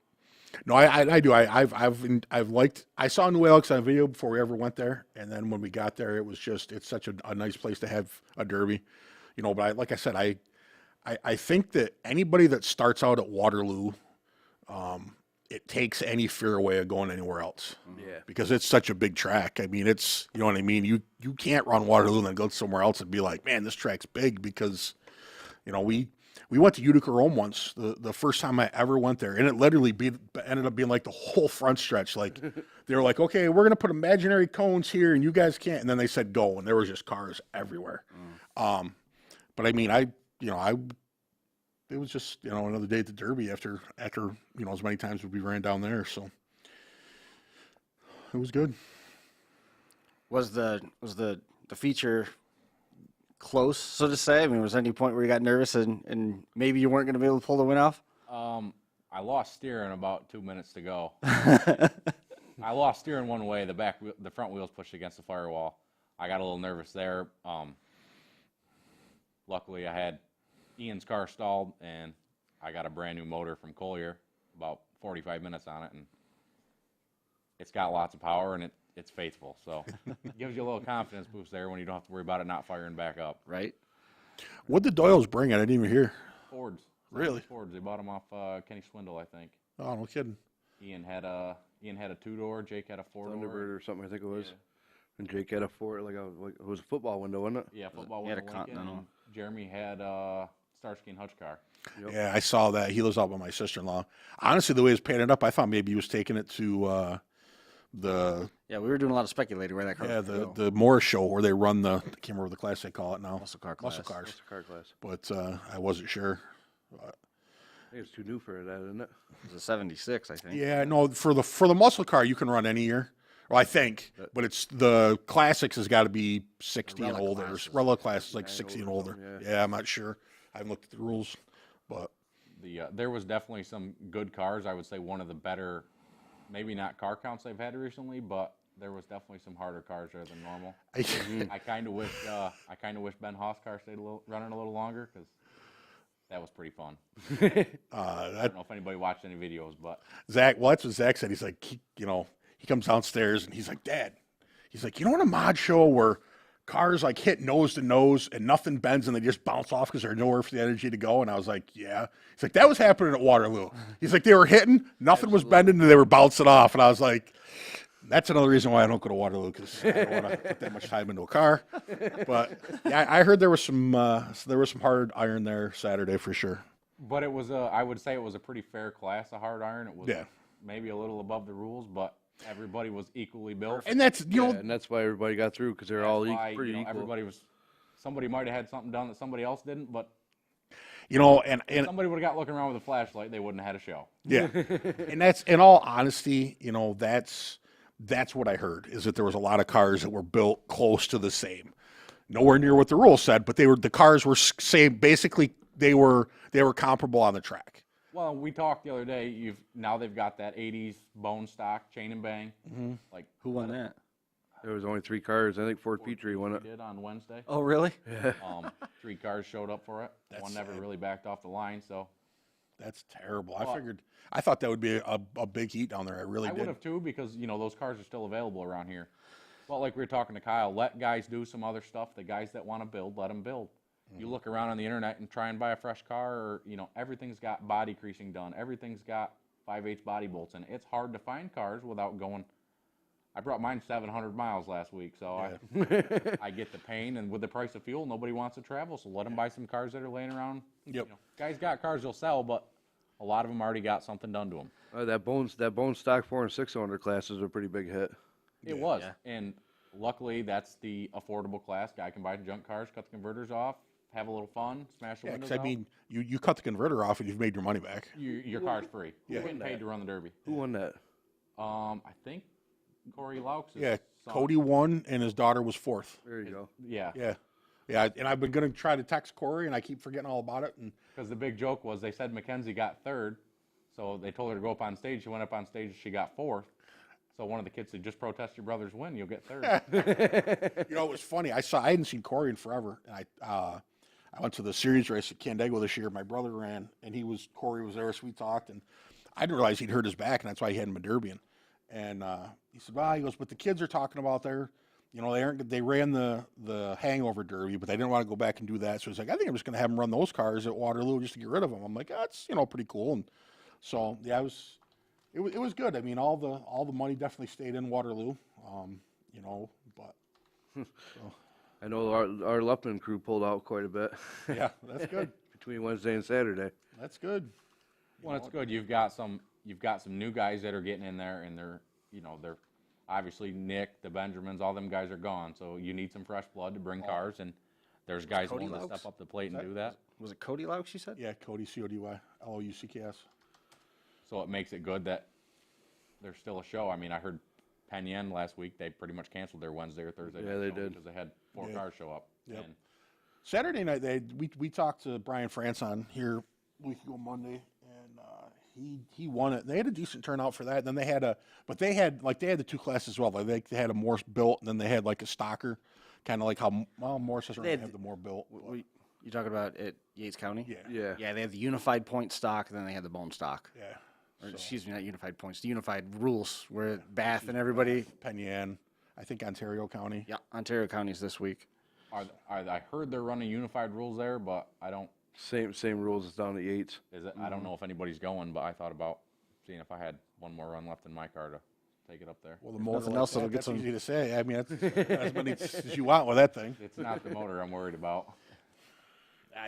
no, I do. I've liked. I saw New Alex on video before we ever went there, and then when we got there, it was just it's such a nice place to have a derby, you know. But like I said, I think that anybody that starts out at Waterloo, it takes any fear away of going anywhere else. Yeah. Because it's such a big track. I mean, it's you know what I mean. You can't run Waterloo and then go somewhere else and be like, man, this track's big because, you know, we went to Utica Rome once, the first time I ever went there, and it literally ended up being like the whole front stretch. Like they were like, okay, we're gonna put imaginary cones here, and you guys can't. And then they said go, and there was just cars everywhere. But I mean, it was just another day at the Derby after as many times as we ran down there. So it was good. Was the feature close, so to say? I mean, was there any point where you got nervous and maybe you weren't going to be able to pull the win off? I lost steering about 2 minutes to go. I lost steering one way. The front wheels pushed against the firewall. I got a little nervous there. Luckily, I had Ian's car stalled, and I got a brand new motor from Collier, about 45 minutes on it, and it's got lots of power, and it's faithful. So it gives you a little confidence boost there when you don't have to worry about it not firing back up. Right. What did Doyle's bring? I didn't even hear. Fords. Really? Fords. They bought them off Kenny Swindle, I think. Oh, no kidding. Ian had a 2-door. Jake had a 4-door. Thunderbird or something, I think it was. And Jake had a 4, it was a football window, wasn't it? Yeah, football. He had a window Lincoln, Continental. and Jeremy had Starsky and Hutch car. Yep. Yeah, I saw that. He lives out by my sister-in-law. Honestly, the way it's painted up, I thought maybe he was taking it to Yeah, we were doing a lot of speculating where that car would go. the Morris show where they run I can't remember what the class they call it now. Muscle car class. Muscle cars. It's a car class. But I wasn't sure. I think it's too new for that, isn't it? It was a 76, I think. Yeah, no, for the muscle car you can run any year. Well, I think, but it's the classics has got to be 60 and Relic older. classes. Relic class is like 9 60 and older, older. something, Yeah, I'm not sure. I haven't looked at the rules, but There was definitely some good cars. I would say one of the better, maybe not car counts they've had recently, but there was definitely some harder cars there than normal. I kind of wish Ben Haas' car stayed running a little longer because that was pretty fun. I don't know if anybody watched any videos, but Zach, well, that's what Zach said. He's like, he comes downstairs and he's like, Dad, he's like, you know, in a mod show where cars like hit nose to nose and nothing bends and they just bounce off because there's nowhere for the energy to go. And I was like, yeah. He's like, that was happening at Waterloo. He's like, they were hitting, nothing was bending, and they were bouncing off. And I was like, that's another reason why I don't go to Waterloo, because I don't want to put that much time into a car. But yeah, I heard there was some hard iron there Saturday for sure. But it was I would say it was a pretty fair class of hard iron. It was maybe a little above the rules, but everybody was equally built. And that's and that's why everybody got through, because they're all pretty equal. Everybody somebody might have had something done that somebody else didn't, but and if somebody would have got looking around with a flashlight, they wouldn't have had a show. Yeah, and that's, in all honesty, that's what I heard, is that there was a lot of cars that were built close to the same, nowhere near what the rules said, but the cars were same. Basically, they were comparable on the track. Well, we talked the other day. Now they've got that '80s bone stock chain and bang. Mm-hmm. Like, Who won that? There was only 3 cars. I think Ford Petrie won it. did on Wednesday. Oh, really? 3 cars showed up for it. One never really backed off the line, so That's terrible. I thought that would be a big heat down there. I really I did. would have too, because those cars are still available around here. Well, like we were talking to Kyle, let guys do some other stuff. The guys that want to build, let them build. You look around on the internet and try and buy a fresh car, or everyth's got body creasing done. Everything's got 5/8 body bolts in it. It's hard to find cars without going. I brought mine 700 miles last week, so I get the pain. And with the price of fuel, nobody wants to travel, so let them buy some cars that are laying around. Yep. Guys got cars they'll sell, but a lot of them already got something done to them. That bone stock 4 and 6 cylinder class is a pretty big hit. It was, and luckily that's the affordable class. Guy can buy junk cars, cut the converters off, have a little fun, smash the Yeah, windows 'cause out. I mean, you cut the converter off and you've made your money back. Your car's free. You're getting paid to run the Derby. Who won that? I think Corey Laux is Yeah, son. Cody won, and his daughter was fourth. There you go. Yeah, Yeah, and I've been going to try to text Corey, and I keep forgetting all about it. And because the big joke was they said Mackenzie got third, so they told her to go up on stage. She went up on stage, she got fourth. So one of the kids said, "Just protest your brother's win, you'll get third." you know, it was funny. I hadn't seen Corey in forever, and I went to the series race at Canandaigua this year. My brother ran, and Corey was there, so we talked, and I didn't realize he'd hurt his back, and that's why he hadn't been derbying. And he said, "Well," he goes, "but the kids are talking about they ran the hangover derby, but they didn't want to go back and do that. So he's like, I think I'm just going to have them run those cars at Waterloo just to get rid of them." I'm like, that's pretty cool. And so yeah, it was good. I mean, all the money definitely stayed in Waterloo. But so. I know our Luppman crew pulled out quite a bit. Yeah, that's good. Between Wednesday and Saturday. That's good. Well, it's good. You've got some new guys that are getting in there, and they're obviously Nick, the Benjamins, all them guys are gone. So you need some fresh blood to bring cars, and there's guys Cody willing to Laux? step up the plate and do that. Was it Cody Laux, you said? Yeah, Cody, CODY, So it makes it good that there's still a show. I mean, I heard Penn last week, they pretty much canceled their Wednesday or Thursday Yeah, night they show did. because they had 4 cars show up. Yep. And Saturday night, we talked to Brian France on here a week ago Monday, and he won it. They had a decent turnout for that. And then they had the 2 classes as well. Like they had a Morse built, and then they had like a stocker, kind of like how Morse doesn't really have the more built. You talking about at Yates County? Yeah. Yeah. Yeah, they had the unified point stock, and then they had the bone stock. Yeah. Or, excuse me, not unified points, the unified rules, where Bath and everybody. Penn, I think Ontario County. Yeah, Ontario County's this week. I heard they're running unified rules there, but I don't. Same rules as down at Yates. Is it? I don't know if anybody's going, but I thought about seeing if I had one more run left in my car to take it up there. Well, the motor nothing else, it'll get that's some- easy to say. I mean, that's as many as you want with that thing. It's not the motor I'm worried about.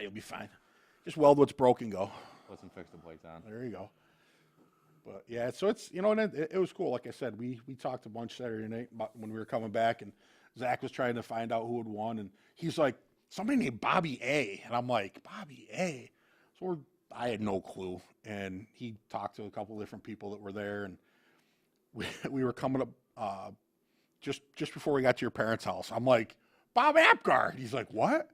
You'll be fine. Just weld what's broken, go. Put some fix the plates on. There you go. But yeah, so it's and it was cool. Like I said, we talked a bunch Saturday night when we were coming back, and Zach was trying to find out who had won, and he's like, somebody named Bobby A, and I'm like, Bobby A. So I had no clue, and he talked to a couple of different people that were there, and we were coming up just before we got to your parents' house. I'm like, Bob Apgar. He's like, what?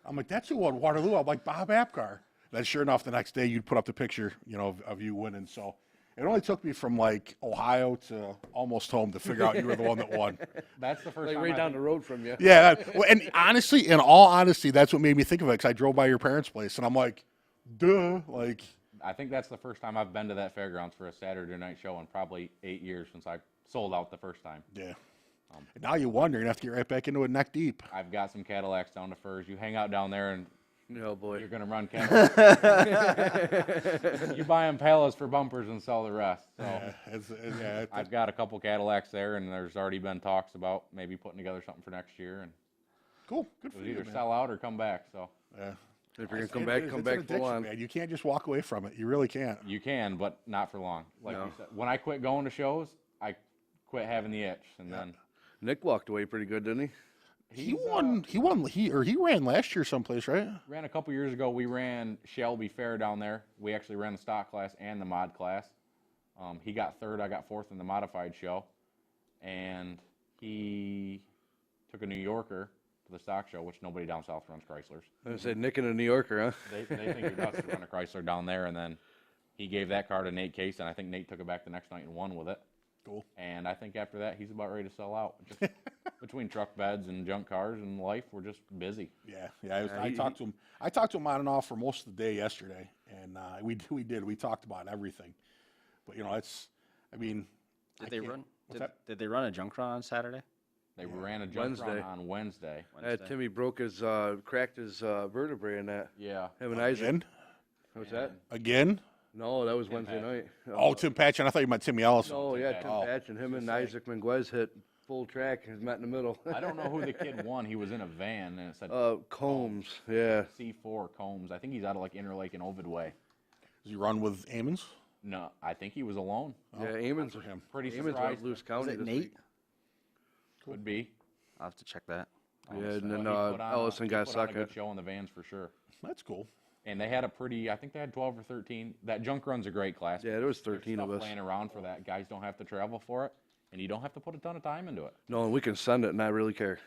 I'm like, that's who won Waterloo. I'm like, Bob Apgar. Then sure enough, the next day you'd put up the picture, of you winning. So it only took me from like Ohio to almost home to figure out you were the one that won. That's the first Like time right I down think- the road from you. Yeah. Well, and honestly, in all honesty, that's what made me think of it, because I drove by your parents' place and I'm like, duh. Like, I think that's the first time I've been to that fairgrounds for a Saturday night show in probably 8 years since I sold out the first time. yeah. And now you wonder, you're going to have to get right back into it neck deep. I've got some Cadillacs down to Furs. You hang out down there and Oh boy. you're going to run Cadillacs. You buy Impalas for bumpers and sell the rest. So I've got a couple Cadillacs there, and there's already been talks about maybe putting together something for next year. And cool. Good it for was you, either man. sell out or come back. So Yeah. If you're gonna It's come an back full addiction, on. man. You can't just walk away from it. You really can't. you can, but not for long. Like No. you said, when I quit going to shows, I quit having the itch, and then Nick walked away pretty good, didn't he? He ran last year someplace, right? ran a couple years ago. We ran Shelby Fair down there. We actually ran the stock class and the mod class. He got third. I got fourth in the modified show, and he took a New Yorker to the stock show, which nobody down south runs Chryslers. I said Nick and a New Yorker, huh? They think you're nuts to run a Chrysler down there, and then he gave that car to Nate Case, and I think Nate took it back the next night and won with it. Cool. And I think after that, he's about ready to sell out. Just between truck beds and junk cars and life, we're just busy. Yeah. I talked to him. I talked to him on and off for most of the day yesterday, and we did. We talked about everything. But Did they run? What's that? Did they run a junk run on Saturday? They ran a junk run Wednesday. on Wednesday. Timmy broke his, cracked his vertebrae in that. Yeah. Him and Isaac. Again? What's that? Again? No, that was Wednesday night. Oh, Tim Patchen. I thought you meant Timmy Ellison. Oh, yeah, Tim Oh. Patch and him and Isaac Menguez hit full track and met in the middle. I don't know who the kid won. He was in a van, and it said Combs, yeah. C4 Combs. I think he's out of like Interlake and Ovid Way. Does he run with Amons? No, I think he was alone. Yeah, Eamon's for him. Pretty Eamon's surprised. went Loose County it this Nate? week. Could be. I'll have to check that. Yeah, and But then he put on Ellison he got put on a good second. show in the vans for sure. That's cool. And they had I think they had 12 or 13. That junk run's a great class. Yeah, there was There's 13 of stuff us. laying around for that. Guys don't have to travel for it, and you don't have to put a ton of time into it. No, and we can send it and not really care.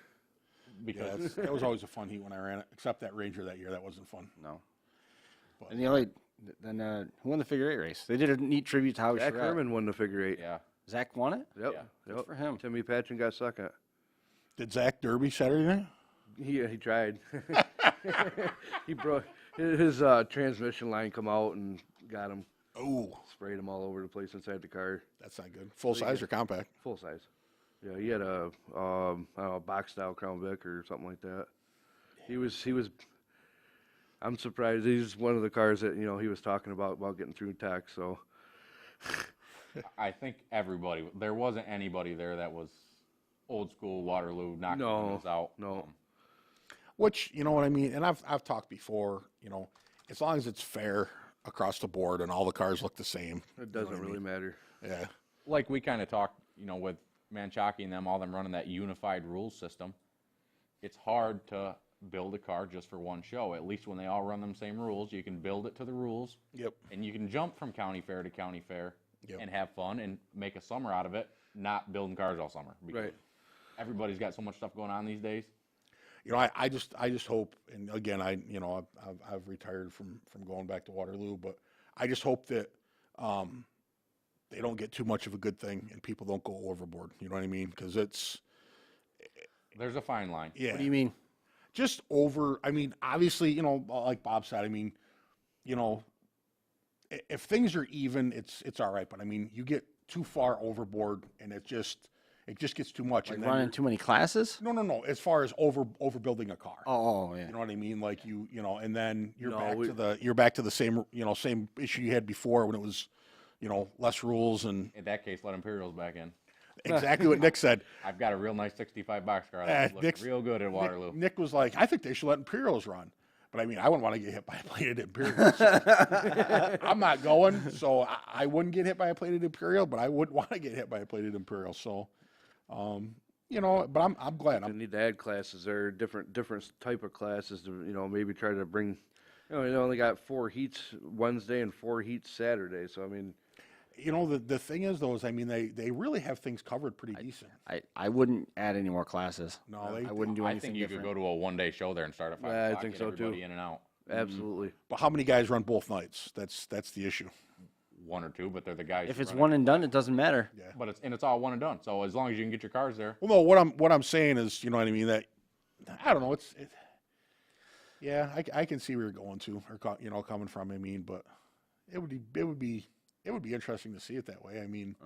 Because Yeah, that was always a fun heat when I ran it, except that Ranger that year. That wasn't fun. No. And who won the figure 8 race? They did a neat tribute to Howie Zach Surratt. Herman won the figure 8. yeah, Zach won it? Yep. Yeah. Good Yep. for him. Timmy Patchen got second. Did Zach Derby Saturday night? He tried. He broke his transmission line come out and got him. Oh, Sprayed him all over the place inside the car. that's not good. Full size or compact? Full size. Yeah, he had a I don't know, box style Crown Vic or something like that. He was. I'm surprised. He's one of the cars that he was talking about getting through tech. So I think there wasn't anybody there that was old school Waterloo knocking No, windows out. no. Which, you know what I mean? And I've talked before, as long as it's fair across the board and all the cars look the same. It doesn't really matter. Yeah. Like we kind of talked, with Manchaki and all them running that unified rules system. It's hard to build a car just for one show. At least when they all run them same rules, you can build it to the rules. Yep. And you can jump from county fair to county fair Yep. and have fun and make a summer out of it, not building cars all summer. Because Right. everybody's got so much stuff going on these days. I just hope, and again, I've retired from going back to Waterloo, but I just hope that they don't get too much of a good thing and people don't go overboard. You know what I mean? Because There's a fine line. yeah. What do you mean? Just over. I mean, obviously, like Bob said. I mean, if things are even, it's all right. But I mean, you get too far overboard, and it just gets too much. Like and then running too many classes? no. As far as overbuilding a car. Oh, yeah. You know what I mean? Like and then you're No, back to the same same issue you had before when it was, less rules and In that case, let Imperials back in. exactly what Nick said. I've got a real nice 65 boxcar that looks Nick's- real good at Waterloo. Nick was like, I think they should let Imperials run. But I mean, I wouldn't want to get hit by a plated Imperial. So I'm not going, so I wouldn't get hit by a plated Imperial, but I wouldn't want to get hit by a plated Imperial. So, but I'm glad. They need to add classes there, different type of classes to maybe try to bring. They only got 4 heats Wednesday and 4 heats Saturday. So I mean, the thing is though, they really have things covered pretty decent. I wouldn't add any more classes. No, I wouldn't do I anything think you different. could go to a one-day show there and start at 5 Yeah, I o'clock, think get so, too. everybody in and out. absolutely. But how many guys run both nights? That's the issue. 1 or 2, but they're the guys. If who it's run one it. and done, it doesn't matter. Yeah. But it's all one and done. So as long as you can get your cars there. Well, no, what I'm saying is, you know what I mean. That I don't know. Yeah, I can see where you're going to, or coming from. I mean, but it would be interesting to see it that way. I mean,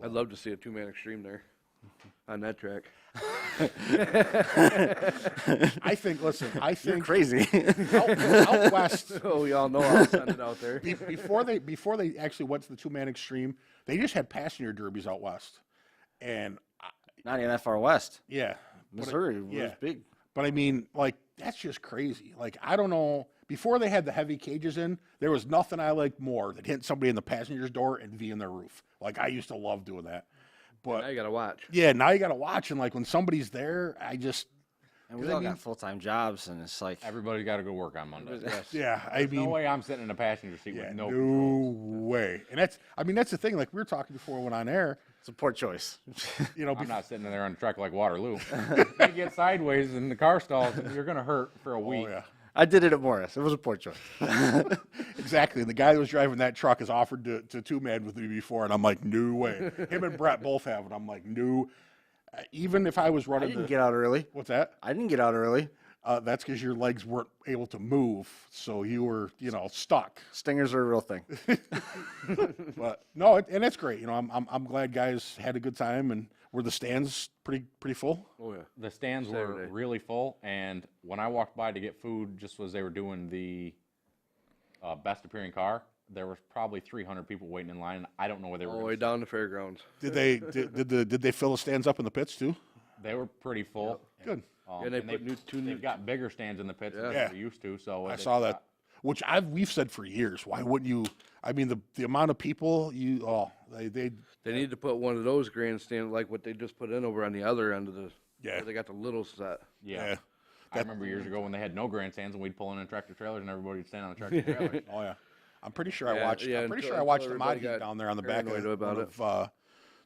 I'd love to see a 2-man extreme there on that track. I think. Listen, I You're think crazy. out west. Oh, we all know I'll send it out there. Before they actually went to the 2-man extreme, they just had passenger derbies out west, and Not even that far west. yeah, Missouri was yeah. big. But I mean, like, that's just crazy. Like, I don't know. Before they had the heavy cages in, there was nothing I liked more than hitting somebody in the passenger's door and V'ing their roof. Like, I used to love doing that. But Now you gotta watch. yeah, now you got to watch. And like, when somebody's there, And we Because, I all mean- got full-time jobs, and it's like, Everybody's got to go work on Monday. yeah, I No mean, way I'm sitting in a passenger seat yeah, with no no controls. way. And that's the thing. Like, we were talking before we went on air. it's a poor choice. I'm not sitting there on a truck like Waterloo. You get sideways in the car stalls, and you're going to hurt for a week. Oh, yeah. I did it at Morris. It was a poor choice. Exactly. And the guy that was driving that truck has offered to 2-man with me before, and I'm like, no way. Him and Brett both have it. I'm like, no. Even if I was I running didn't get out early. what's that? I didn't get out early. That's because your legs weren't able to move, so you were, stuck. Stingers are a real thing. But no, and it's great. I'm glad guys had a good time, and were the stands pretty full? Oh yeah. The stands were Saturday. really full, and when I walked by to get food, just as they were doing the best appearing car, there was probably 300 people waiting in line. I don't know where they were. All the gonna way sit. down the fairgrounds. Did they fill the stands up in the pits too? They were pretty full. Good. And they put they've got bigger stands in the pits than Yeah. they used to. So I they've saw that. got- Which we've said for years. Why wouldn't you? I mean, the amount of people they They need to put one of those grandstands like what they just put in over on the other end of the. Yeah. Where they got the little set. Yeah. I remember years ago when they had no grandstands and we'd pull in tractor trailers and everybody would stand on the tractor trailers. Oh yeah, I'm pretty sure I Yeah, watched. yeah, I'm pretty until- sure I watched the until mod everybody heat got down there on the back paranoid of, about one of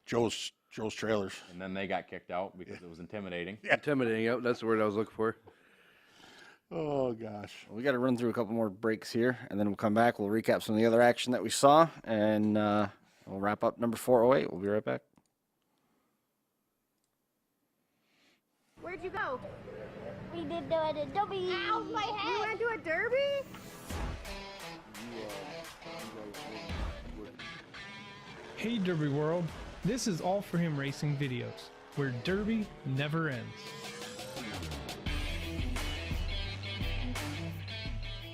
Joe's trailers. And then they got kicked out because it was intimidating. Intimidating. Yep, that's the word I was looking for. Oh gosh. We got to run through a couple more breaks here, and then we'll come back. We'll recap some of the other action that we saw, and we'll wrap up number 408. We'll be right back. Where'd you go? We did do it a derby. Ow, my head! You went to a derby? Hey Derby World, this is All For Him Racing Videos, where Derby never ends.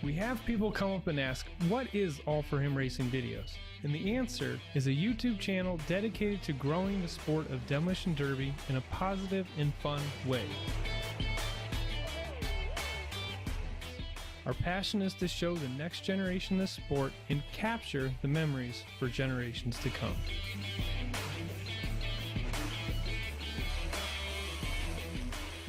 We have people come up and ask, what is All For Him Racing Videos? And the answer is a YouTube channel dedicated to growing the sport of demolition derby in a positive and fun way. Our passion is to show the next generation this sport and capture the memories for generations to come.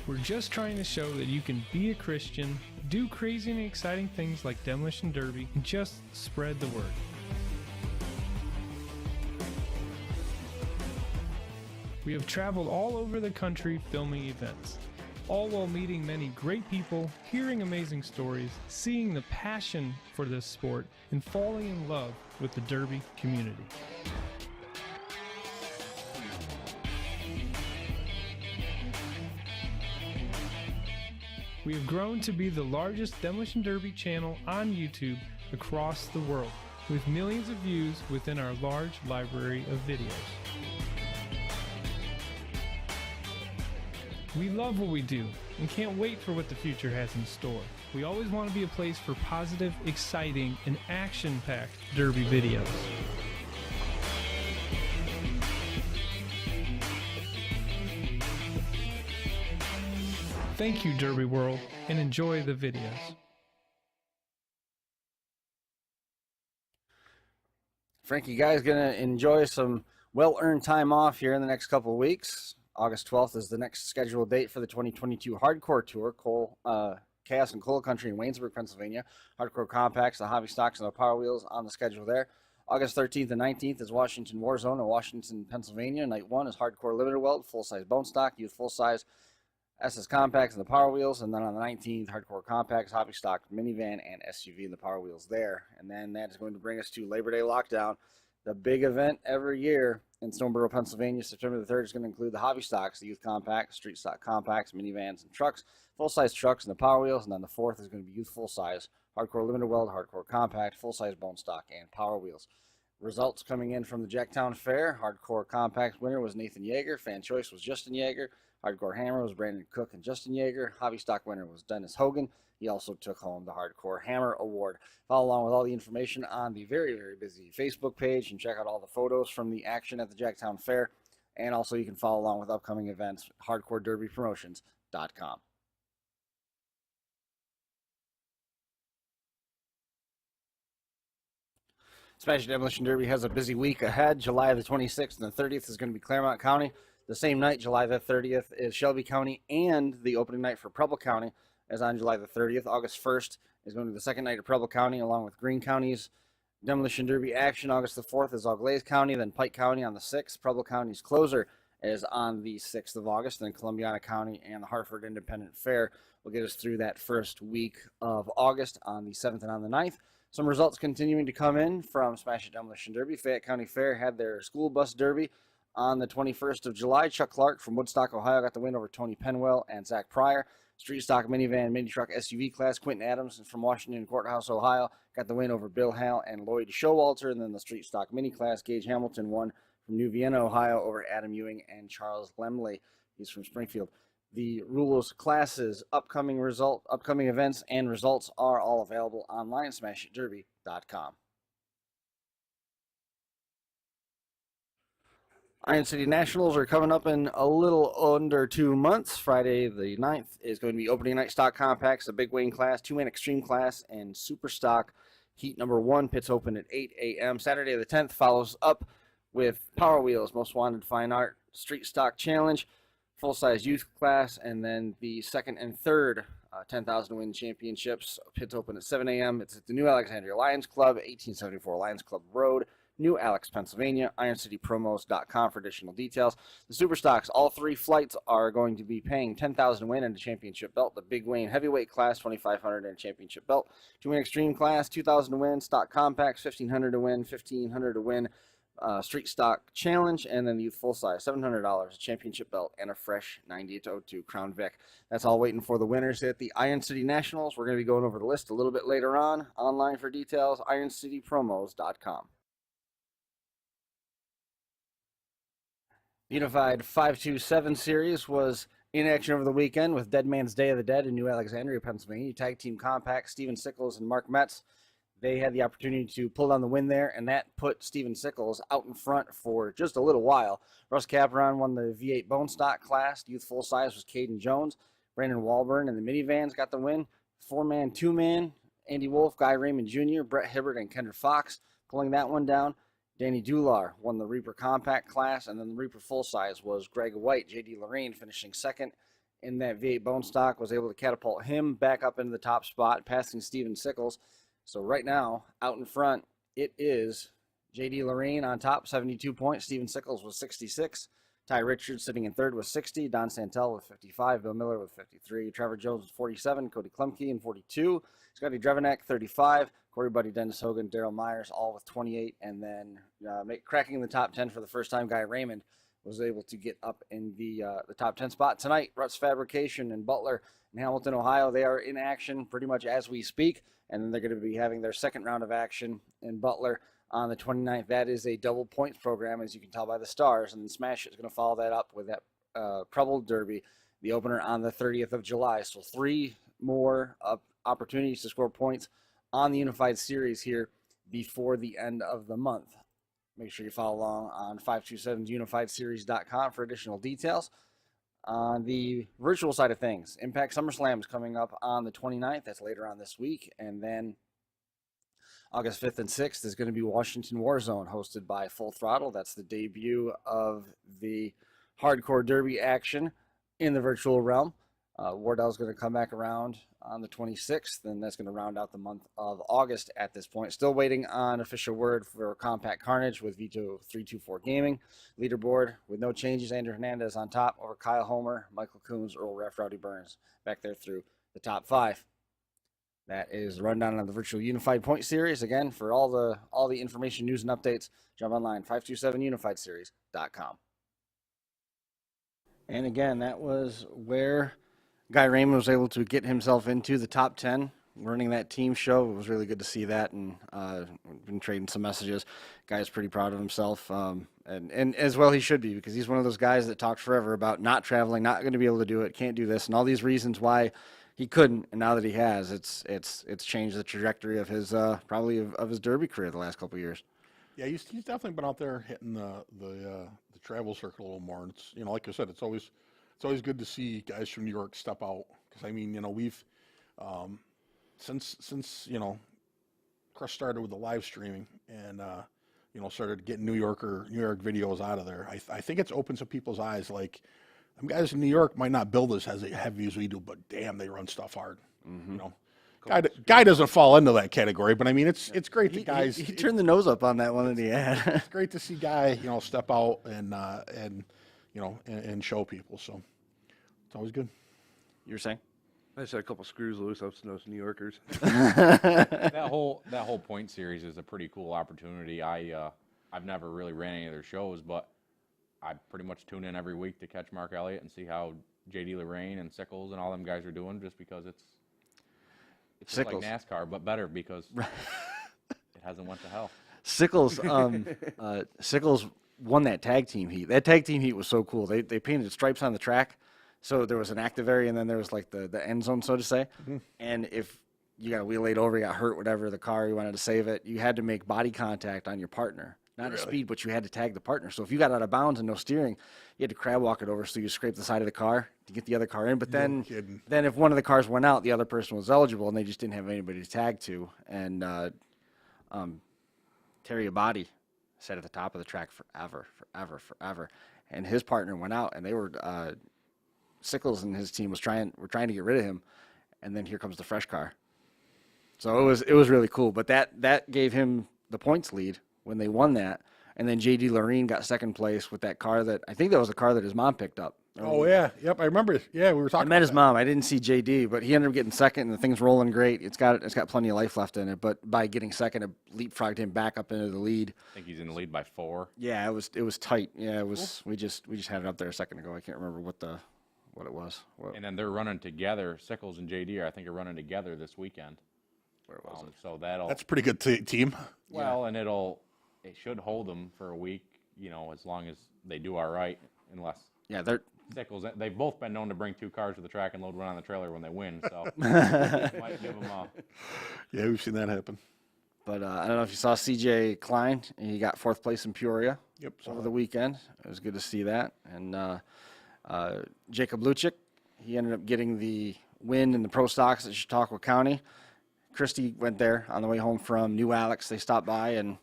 We're just trying to show that you can be a Christian, do crazy and exciting things like demolition derby, and just spread the word. We have traveled all over the country filming events, all while meeting many great people, hearing amazing stories, seeing the passion for this sport, and falling in love with the derby community. We have grown to be the largest demolition derby channel on YouTube across the world, with millions of views within our large library of videos. We love what we do and can't wait for what the future has in store. We always want to be a place for positive, exciting, and action-packed derby videos. Thank you, Derby World, and enjoy the videos. Frank, you guys gonna enjoy some well-earned time off here in the next couple of weeks. August 12th is the next scheduled date for the 2022 Hardcore Tour, Chaos and Coal Country in Waynesburg, Pennsylvania. Hardcore Compacts, the Hobby Stocks, and the Power Wheels on the schedule there. August 13th and 19th is Washington Warzone in Washington, Pennsylvania. Night 1 is Hardcore Limited Weld, full-size bone stock, youth full-size SS Compacts and the Power Wheels. And then on the 19th, Hardcore Compacts, Hobby Stock, Minivan, and SUV and the Power Wheels there. And then that is going to bring us to Labor Day Lockdown, the big event every year in Stoneboro, Pennsylvania. September the 3rd is going to include the Hobby Stocks, the Youth Compacts, Street Stock Compacts, Minivans, and Trucks, full-size trucks, and the Power Wheels. And then the 4th is going to be Youth full-size, Hardcore Limited Weld, Hardcore Compact, full-size bone stock, and Power Wheels. Results coming in from the Jacktown Fair. Hardcore Compacts winner was Nathan Yeager. Fan choice was Justin Yeager. Hardcore Hammer was Brandon Cook and Justin Yeager. Hobby Stock winner was Dennis Hogan. He also took home the Hardcore Hammer Award. Follow along with all the information on the very, very busy Facebook page and check out all the photos from the action at the Jacktown Fair. And also you can follow along with upcoming events, hardcorederbypromotions.com. Smash Demolition Derby has a busy week ahead. July the 26th and the 30th is going to be Claremont County. The same night, July the 30th, is Shelby County, and the opening night for Preble County is on July the 30th. August 1st is going to be the second night of Preble County, along with Greene County's Demolition Derby action. August the 4th is Auglaize County, then Pike County on the 6th. Preble County's closer is on the 6th of August. Then Columbiana County and the Hartford Independent Fair will get us through that first week of August on the 7th and on the 9th. Some results continuing to come in from Smash It Demolition Derby. Fayette County Fair had their school bus derby on the 21st of July. Chuck Clark from Woodstock, Ohio got the win over Tony Penwell and Zach Pryor. Street Stock Minivan Mini Truck SUV class, Quentin Adams from Washington Courthouse, Ohio, got the win over Bill Hale and Lloyd Showalter. And then the Street Stock Mini class, Gage Hamilton won from New Vienna, Ohio, over Adam Ewing and Charles Lemley. He's from Springfield. The rules, classes, upcoming events, and results are all available online at smashitderby.com. Iron City Nationals are coming up in a little under 2 months. Friday the 9th is going to be opening night stock compacts, a big weighing class, 2-man extreme class, and super stock. Heat number 1, pits open at 8 a.m. Saturday the 10th follows up with Power Wheels, Most Wanted Fine Art, Street Stock Challenge, full-size youth class, and then the second and third 10,000 win championships. Pits open at 7 a.m. It's at the New Alexandria Lions Club, 1874 Lions Club Road, New Alex, Pennsylvania. IronCityPromos.com for additional details. The Superstocks, all 3 flights are going to be paying 10,000 to win and a championship belt. The Big Wayne heavyweight class, 2,500 and a championship belt. To win extreme class, 2,000 to win. Stock compacts, 1,500 to win. 1,500 to win. Street Stock Challenge, and then the Youth Full Size, $700, a championship belt, and a fresh 9802 Crown Vic. That's all waiting for the winners at the Iron City Nationals. We're going to be going over the list a little bit later on. Online for details, IronCityPromos.com. The Unified 527 Series was in action over the weekend with Dead Man's Day of the Dead in New Alexandria, Pennsylvania. Tag Team Compact, Steven Sickles and Mark Metz. They had the opportunity to pull down the win there, and that put Steven Sickles out in front for just a little while. Russ Caperon won the V8 Bone Stock class. Youth Full Size was Caden Jones. Brandon Walburn and the minivans got the win. 4-man, 2-man, Andy Wolf, Guy Raymond Jr., Brett Hibbert, and Kendra Fox pulling that one down. Danny Dular won the Reaper Compact class, and then the Reaper Full Size was Greg White. J.D. Lorraine finishing second in that V8 Bone Stock was able to catapult him back up into the top spot, passing Steven Sickles. So right now, out in front, it is J.D. Lorraine on top, 72 points. Steven Sickles with 66. Ty Richards sitting in third with 60. Don Santel with 55. Bill Miller with 53. Trevor Jones with 47. Cody Klemke in 42. Scotty Drevenek, 35. Corey Buddy, Dennis Hogan, Daryl Myers, all with 28. And then cracking the top 10 for the first time, Guy Raymond was able to get up in the top 10 spot. Tonight, Ruts Fabrication and Butler in Hamilton, Ohio, they are in action pretty much as we speak. And then they're going to be having their second round of action in Butler on the 29th. That is a double points program, as you can tell by the stars. And then Smash is going to follow that up with that Preble Derby, the opener on the 30th of July. So 3 more opportunities to score points on the Unified Series here before the end of the month. Make sure you follow along on 527unifiedseries.com for additional details. On the virtual side of things, Impact SummerSlam is coming up on the 29th. That's later on this week. And then August 5th and 6th is going to be Washington Warzone, hosted by Full Throttle. That's the debut of the Hardcore Derby action in the virtual realm. Wardell's going to come back around on the 26th, and that's going to round out the month of August at this point. Still waiting on official word for Compact Carnage with Vito 324 Gaming. Leaderboard with no changes. Andrew Hernandez on top over Kyle Homer, Michael Coombs, Earl Ref, Rowdy Burns back there through the top 5. That is the rundown on the virtual Unified Point Series. Again, for all the information, news, and updates, jump online, 527unifiedseries.com. And again, that was where Guy Raymond was able to get himself into the top 10, running that team show. It was really good to see that, and we've been trading some messages. Guy's pretty proud of himself, and as well he should be, because he's one of those guys that talked forever about not traveling, not going to be able to do it, can't do this, and all these reasons why he couldn't. And now that he has, it's changed the trajectory of his probably of his derby career the last couple of years. Yeah, he's definitely been out there hitting the travel circuit a little more. And it's, like I said, it's always good to see guys from New York step out, because I mean, we've since Chris started with the live streaming and started getting New York videos out of there. I think it's opened some people's eyes. Like, them guys in New York might not build as heavy as we do, but damn, they run stuff hard. Mm-hmm. Guy doesn't fall into that category, but I mean, it's great that guys. He turned the nose up on that one that he had. It's great to see Guy, step out and show people. So it's always good. You were saying? I just had a couple screws loose. I've those New Yorkers. that whole point series is a pretty cool opportunity. I've never really ran any of their shows, but I pretty much tune in every week to catch Mark Elliott and see how J.D. Lorraine and Sickles and all them guys are doing, just because it's just like NASCAR, but better, because it hasn't went to hell. Sickles won that tag team heat. That tag team heat was so cool. They painted stripes on the track, so there was an active area, and then there was like the end zone, so to say. Mm-hmm. And if you got wheeled over, you got hurt, whatever, the car, you wanted to save it, you had to make body contact on your partner. Not a speed, but you had to tag the partner. So if you got out of bounds and no steering, you had to crab walk it over, so you scrape the side of the car to get the other car in. But then if one of the cars went out, the other person was eligible, and they just didn't have anybody to tag to. And Terry Abadi sat at the top of the track forever. And his partner went out, and they were Sickles and his team were trying to get rid of him. and then here comes the fresh car. So it was really cool. But that gave him the points lead when they won that. And then J.D. Loreen got second place with that car I think that was the car that his mom picked up. Oh, yeah. Yep, I remember. Yeah, we were talking I met about his that. mom. I didn't see J.D., but he ended up getting second, and the thing's rolling great. It's got plenty of life left in it. But by getting second, it leapfrogged him back up into the lead. I think he's in the lead by 4. Yeah, it was tight. Yeah, it was. Cool. We just had it up there a second ago. I can't remember what it was. And then they're running together. Sickles and JD, I think, are running together this weekend. Where was it? So that's a pretty good team. Well, and it should hold them for a week. As long as they do all right, unless Sickles. They've both been known to bring 2 cars to the track and load one on the trailer when they win. So might give them a. Yeah, we've seen that happen. But I don't know if you saw CJ Klein. He got 4th place in Peoria. Yep. Over the weekend. It was good to see that. And Jacob Luchik, he ended up getting the win in the Pro Stocks at Chautauqua County. Christy went there on the way home from New Alex. They stopped by, and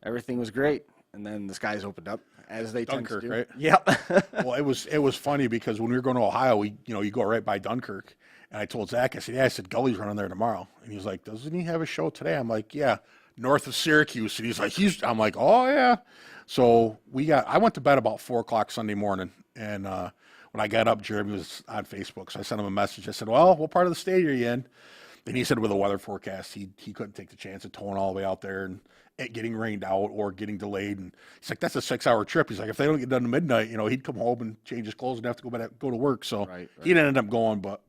everything was great. And then the skies opened up, as they Dunkirk, tend to do. right? Yep. Well, it was funny because when we were going to Ohio, you go right by Dunkirk, and I told Zach, I said, yeah, Gully's running there tomorrow, and he was like, doesn't he have a show today? I'm like, yeah, north of Syracuse, and he's like, I'm like, oh yeah. So I went to bed about 4:00 Sunday morning, and when I got up, Jeremy was on Facebook, so I sent him a message. I said, well, what part of the state are you in? And he said with the weather forecast, he couldn't take the chance of towing all the way out there and it getting rained out or getting delayed. And he's like, that's a 6-hour trip. He's like, if they don't get done to midnight, he'd come home and change his clothes and have to go to work. So he ended up going, but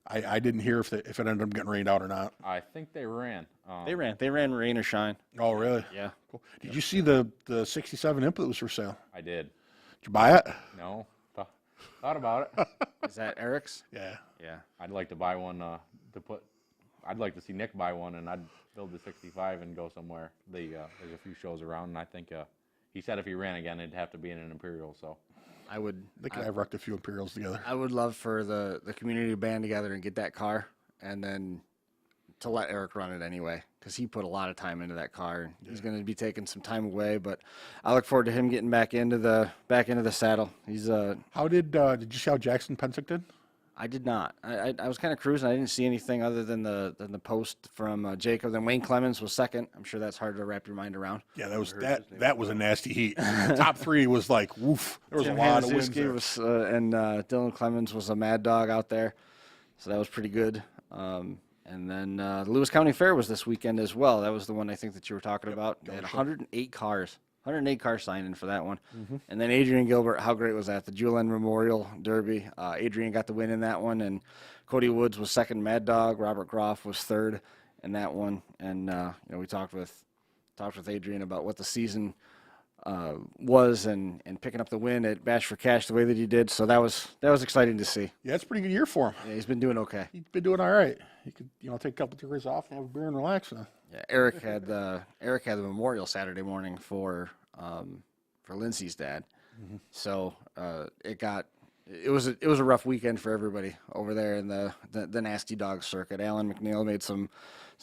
I didn't hear if it ended up getting rained out or not. I think they ran. They ran rain or shine. Oh, really? Yeah. Cool. Did you see the 67 Imp that was for sale? I did. Did you buy it? No. Thought about it. Is that Eric's? Yeah. Yeah. I'd like to buy one I'd like to see Nick buy one, and I'd build the 65 and go somewhere. There's a few shows around, and I think he said if he ran again, it'd have to be in an Imperial. So they could have wrecked a few Imperials together. I would love for the community to band together and get that car, and then to let Eric run it anyway, because he put a lot of time into that car. And he's going to be taking some time away, but I look forward to him getting back into the saddle. He's How did you see how Jackson Pensick did? I did not. I was kind of cruising. I didn't see anything other than the post from Jacob. Then Wayne Clemens was second. I'm sure that's hard to wrap your mind around. Yeah, that was a nasty heat. The top 3 was like, woof. There was a lot of wins there. And Dylan Clemens was a mad dog out there, so that was pretty good. And then the Lewis County Fair was this weekend as well. That was the one I think that you were talking about. They had 108 cars. 108 cars signed in for that one. Mm-hmm. And then Adrian Gilbert, how great was that? The Julian Memorial Derby. Adrian got the win in that one, and Cody Woods was second, Mad Dog. Robert Groff was third in that one. And we talked with Adrian about what the season was and picking up the win at Bash for Cash the way that he did. So that was exciting to see. Yeah, it's a pretty good year for him. Yeah, he's been doing okay. He's been doing all right. He could take a couple of days off and have a beer and relax now. Yeah, Eric had the memorial Saturday morning for Lindsay's dad. Mm-hmm. So it was a rough weekend for everybody over there in the Nasty Dog circuit. Alan McNeil made some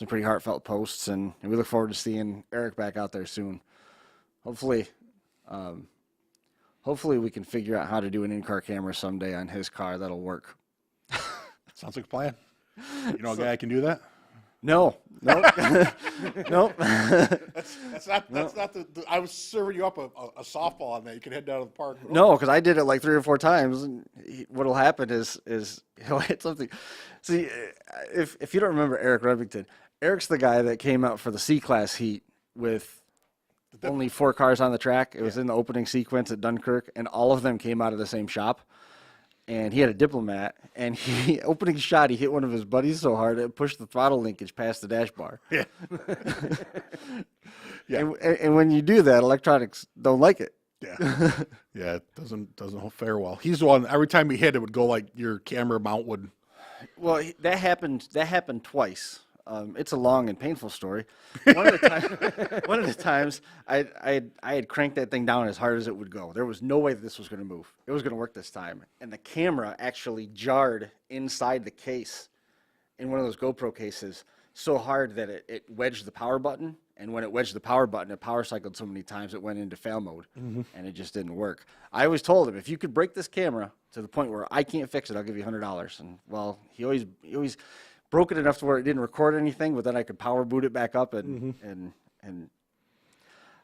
pretty heartfelt posts, and we look forward to seeing Eric back out there soon. Hopefully we can figure out how to do an in-car camera someday on his car. That'll work. Sounds like a plan. You know a guy can do that? No. Nope. That's not the I was serving you up a softball on that. You can head down to the park. No, because I did it like 3 or 4 times. And what'll happen is he'll hit something. See, if you don't remember Eric Remington, Eric's the guy that came out for the C-Class heat with only 4 cars on the track. It was in the opening sequence at Dunkirk, and all of them came out of the same shop. And he had a Diplomat, and opening shot, he hit one of his buddies so hard it pushed the throttle linkage past the dash bar. Yeah. Yeah. And when you do that, electronics don't like it. Yeah. Yeah, it doesn't fare well. He's the one, every time he hit, it would go like your camera mount would. Well, that happened twice. It's a long and painful story. One of the times, I had cranked that thing down as hard as it would go. There was no way that this was going to move. It was going to work this time. And the camera actually jarred inside the case in one of those GoPro cases. so hard that it wedged the power button. And when it wedged the power button, it power cycled so many times it went into fail mode, and it just didn't work. I always told him, if you could break this camera to the point where I can't fix it, I'll give you $100. And well, he always broke it enough to where it didn't record anything, but then I could power boot it back up. And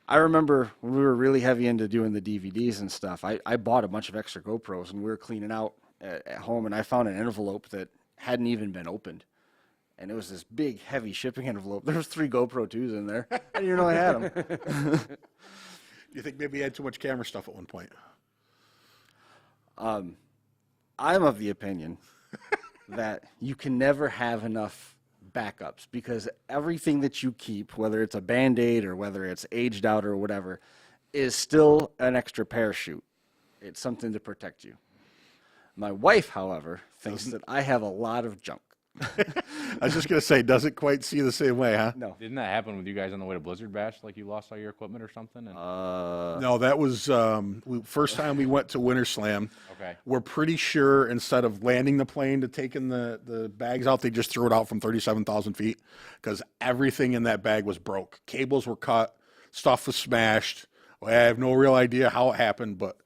I remember when we were really heavy into doing the DVDs and stuff, I bought a bunch of extra GoPros, and we were cleaning out at home, and I found an envelope that hadn't even been opened. And it was this big, heavy shipping envelope. There was 3 GoPro 2s in there. I didn't even know I had them. You think maybe you had too much camera stuff at one point? I'm of the opinion that you can never have enough backups, because everything that you keep, whether it's a Band-Aid or whether it's aged out or whatever, is still an extra parachute. It's something to protect you. My wife, however, thinks that I have a lot of junk. I was just going to say, doesn't quite see the same way, huh? No. Didn't that happen with you guys on the way to Blizzard Bash? Like you lost all your equipment or something? And... No, that was first time we went to Winter Slam. Okay. We're pretty sure instead of landing the plane to taking the bags out, they just threw it out from 37,000 feet because everything in that bag was broke. Cables were cut. Stuff was smashed. I have no real idea how it happened, but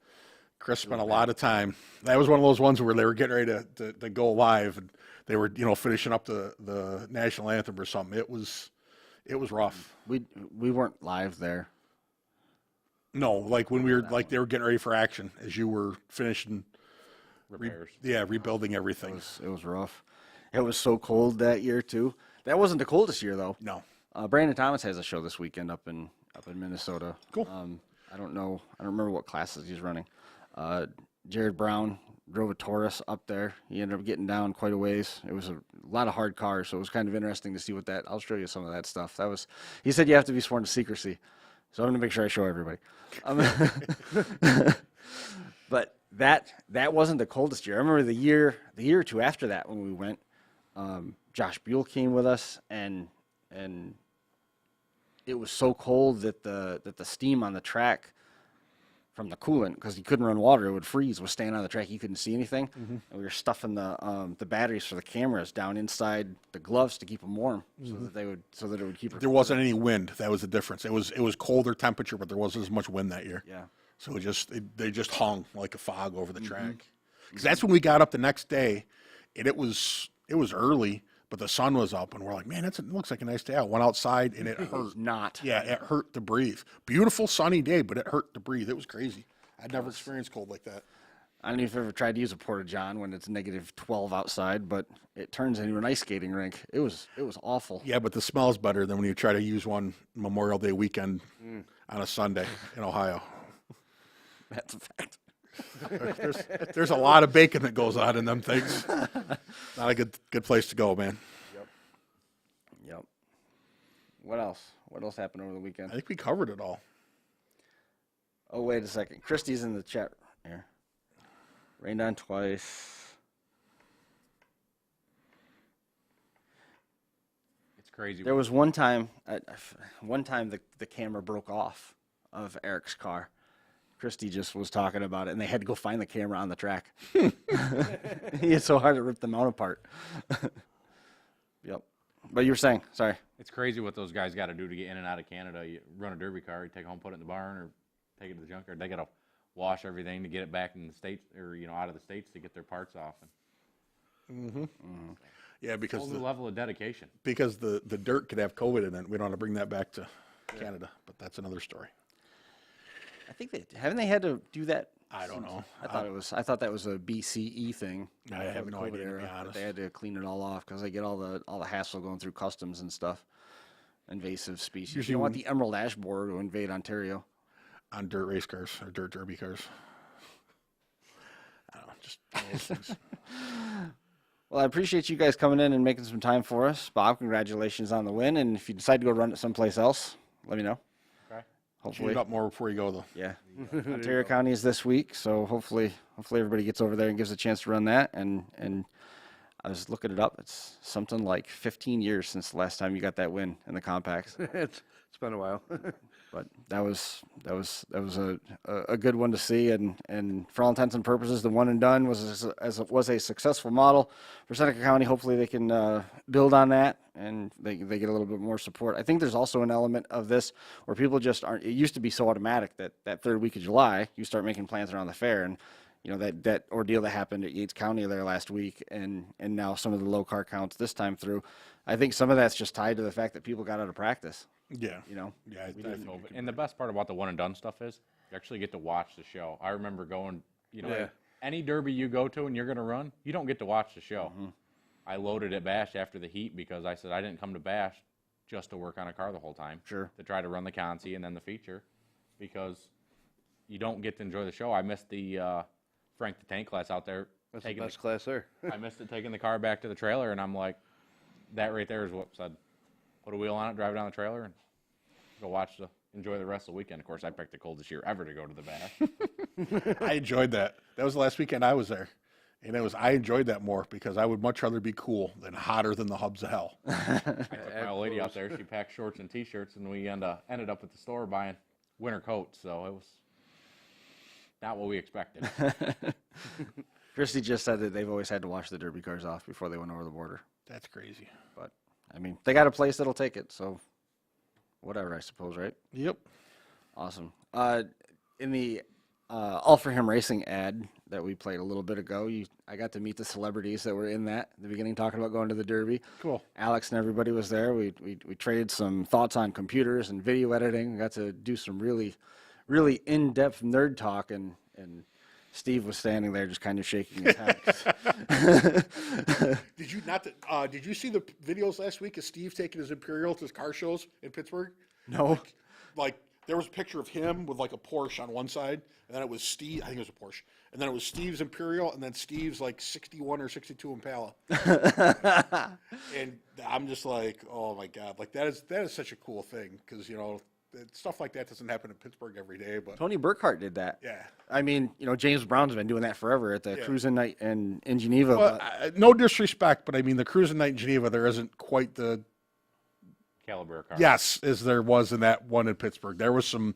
Chris spent a lot of time. That was one of those ones where they were getting ready to go live, and they were, finishing up the national anthem or something. It was rough. We weren't live there. No, like when we were they were getting ready for action as you were finishing repairs. Rebuilding everything. It was rough. It was so cold that year too. That wasn't the coldest year though. No. Brandon Thomas has a show this weekend up in Minnesota. Cool. I don't remember what classes he's running. Jared Brown drove a Taurus up there. He ended up getting down quite a ways. It was a lot of hard cars, so it was kind of interesting to see what that. I'll show you some of that stuff. He said you have to be sworn to secrecy, so I'm going to make sure I show everybody. But that wasn't the coldest year. I remember the year or two after that when we went. Josh Buell came with us, and it was so cold that the steam on the track from the coolant, because he couldn't run water, it would freeze, was staying on the track. He couldn't see anything. And we were stuffing the batteries for the cameras down inside the gloves to keep them warm, so that it would keep. There wasn't any wind. That was the difference. It was colder temperature, but there wasn't as much wind that year. Yeah. So they just hung like a fog over the track. Because that's when we got up the next day, and it was early, but the sun was up, and we're like, man, it looks like a nice day out. Went outside, and it hurt. Not. Yeah, it hurt to breathe. Beautiful sunny day, but it hurt to breathe. It was crazy. I'd never experienced cold like that. I don't know if you've ever tried to use a porta-john when it's negative 12 outside, but it turns into an ice skating rink. It was awful. Yeah, but the smell's better than when you try to use one Memorial Day weekend on a Sunday in Ohio. That's a fact. There's a lot of bacon that goes on in them things. Not a good place to go, man. Yep. What else? What else happened over the weekend? I think we covered it all. Oh, wait a second. Christy's in the chat here. Rained on twice. It's crazy. There was one time the camera broke off of Eric's car. Christy just was talking about it, and they had to go find the camera on the track. It's so hard to rip them out apart. Yep. But you were saying, sorry. It's crazy what those guys got to do to get in and out of Canada. You run a derby car, you take it home, put it in the barn, or take it to the junkyard. They got to wash everything to get it back in the States, or out of the States to get their parts off. Yeah, because the level of dedication. Because the dirt could have COVID in it. We don't want to bring that back to Canada, but that's another story. I think haven't they had to do that? I don't know. I thought that was a BCE thing. I have no idea, to be honest. They had to clean it all off because they get all the hassle going through customs and stuff. Invasive species. Usually You don't want the emerald ash borer to invade Ontario. On dirt race cars or dirt derby cars. I don't know, just one of those things. Well, I appreciate you guys coming in and making some time for us. Bob, congratulations on the win. And if you decide to go run it someplace else, let me know. Okay. Hopefully. Shoot up more before you go, though. Yeah. Ontario County is this week, so hopefully everybody gets over there and gives a chance to run that. And I was looking it up. It's something like 15 years since the last time you got that win in the compacts. It's been a while. But that was a good one to see, and for all intents and purposes, the one and done was a successful model for Seneca County. Hopefully, they can build on that, and they get a little bit more support. I think there's also an element of this where people just aren't. It used to be so automatic that third week of July, you start making plans around the fair, and that ordeal that happened at Yates County there last week, and now some of the low car counts this time through. I think some of that's just tied to the fact that people got out of practice. Yeah. Yeah. And the best part about the one and done stuff is you actually get to watch the show. I remember going, any derby you go to and you're going to run, you don't get to watch the show. Mm-hmm. I loaded at Bash after the heat because I said I didn't come to Bash just to work on a car the whole time. Sure. To try to run the Consi and then the feature, because you don't get to enjoy the show. I missed the Frank the Tank class out there. That's the best class there. I missed it taking the car back to the trailer, and I'm like, that right there is what said, put a wheel on it, drive it down the trailer, and go enjoy the rest of the weekend. Of course, I picked the coldest year ever to go to the Bash. I enjoyed that. That was the last weekend I was there. And I enjoyed that more because I would much rather be cool than hotter than the hubs of hell. I took my old lady out there. She packed shorts and T-shirts, and we ended up at the store buying winter coats. So it was not what we expected. Christy just said that they've always had to wash the derby cars off before they went over the border. That's crazy. But, I mean, they got a place that'll take it, so whatever, I suppose, right? Yep. Awesome. In the All For Him Racing ad that we played a little bit ago, I got to meet the celebrities that were in that at the beginning, talking about going to the Derby. Cool. Alex and everybody was there. We traded some thoughts on computers and video editing. We got to do some really, really in-depth nerd talk, and Steve was standing there just kind of shaking his head. Did you see the videos last week of Steve taking his Imperial to his car shows in Pittsburgh? No. Like there was a picture of him with like a Porsche on one side, and then it was Steve. I think it was a Porsche, and then it was Steve's Imperial, and then Steve's like 61 or 62 Impala. And I'm just like, oh my god, like that is such a cool thing because stuff like that doesn't happen in Pittsburgh every day. But Tony Burkhart did that. Yeah. I mean, James Brown's been doing that forever at the Cruising Night in Geneva. Well, no disrespect, but I mean, the Cruising Night in Geneva, there isn't quite the caliber car. Yes, as there was in that one in Pittsburgh. There was some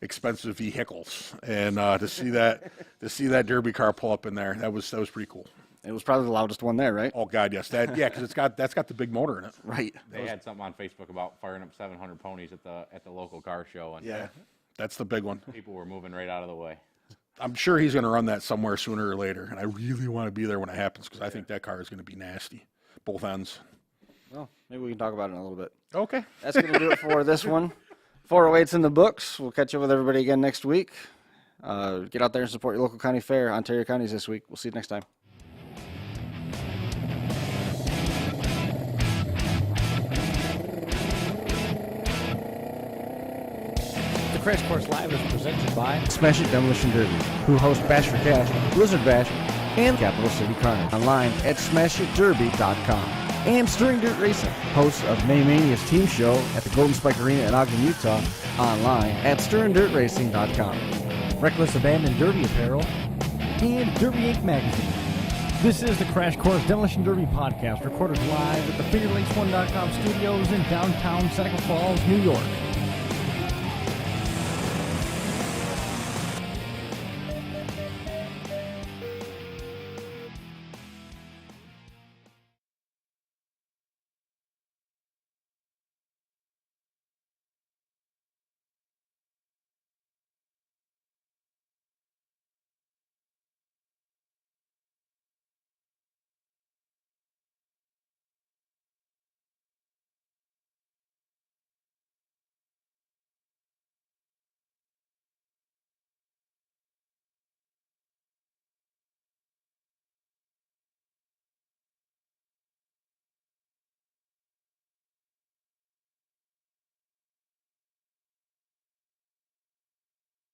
expensive vehicles, and to see that Derby car pull up in there, that was pretty cool. It was probably the loudest one there, right? Oh God, yes, because that's got the big motor in it. Right. They had something on Facebook about firing up 700 ponies at the local car show, and yeah, that's the big one. People were moving right out of the way. I'm sure he's going to run that somewhere sooner or later, and I really want to be there when it happens because I think that car is going to be nasty, both ends. Well, maybe we can talk about it in a little bit. Okay. That's going to do it for this one. 408's in the books. We'll catch up with everybody again next week. Get out there and support your local county fair. Ontario counties this week. We'll see you next time. The Crash Course Live is presented by Smash It Demolition Derby, who host Bash for Cash, Blizzard Bash, and Capital City Carnage. Online at smashitderby.com. And Stirring Dirt Racing, hosts of Maymania's team show at the Golden Spike Arena in Ogden, Utah. Online at stirringdirtracing.com. Reckless Abandon Derby Apparel, and Derby Inc. Magazine. This is the Crash Course Demolition Derby podcast, recorded live at the FingerLinks1.com studios in downtown Seneca Falls, New York.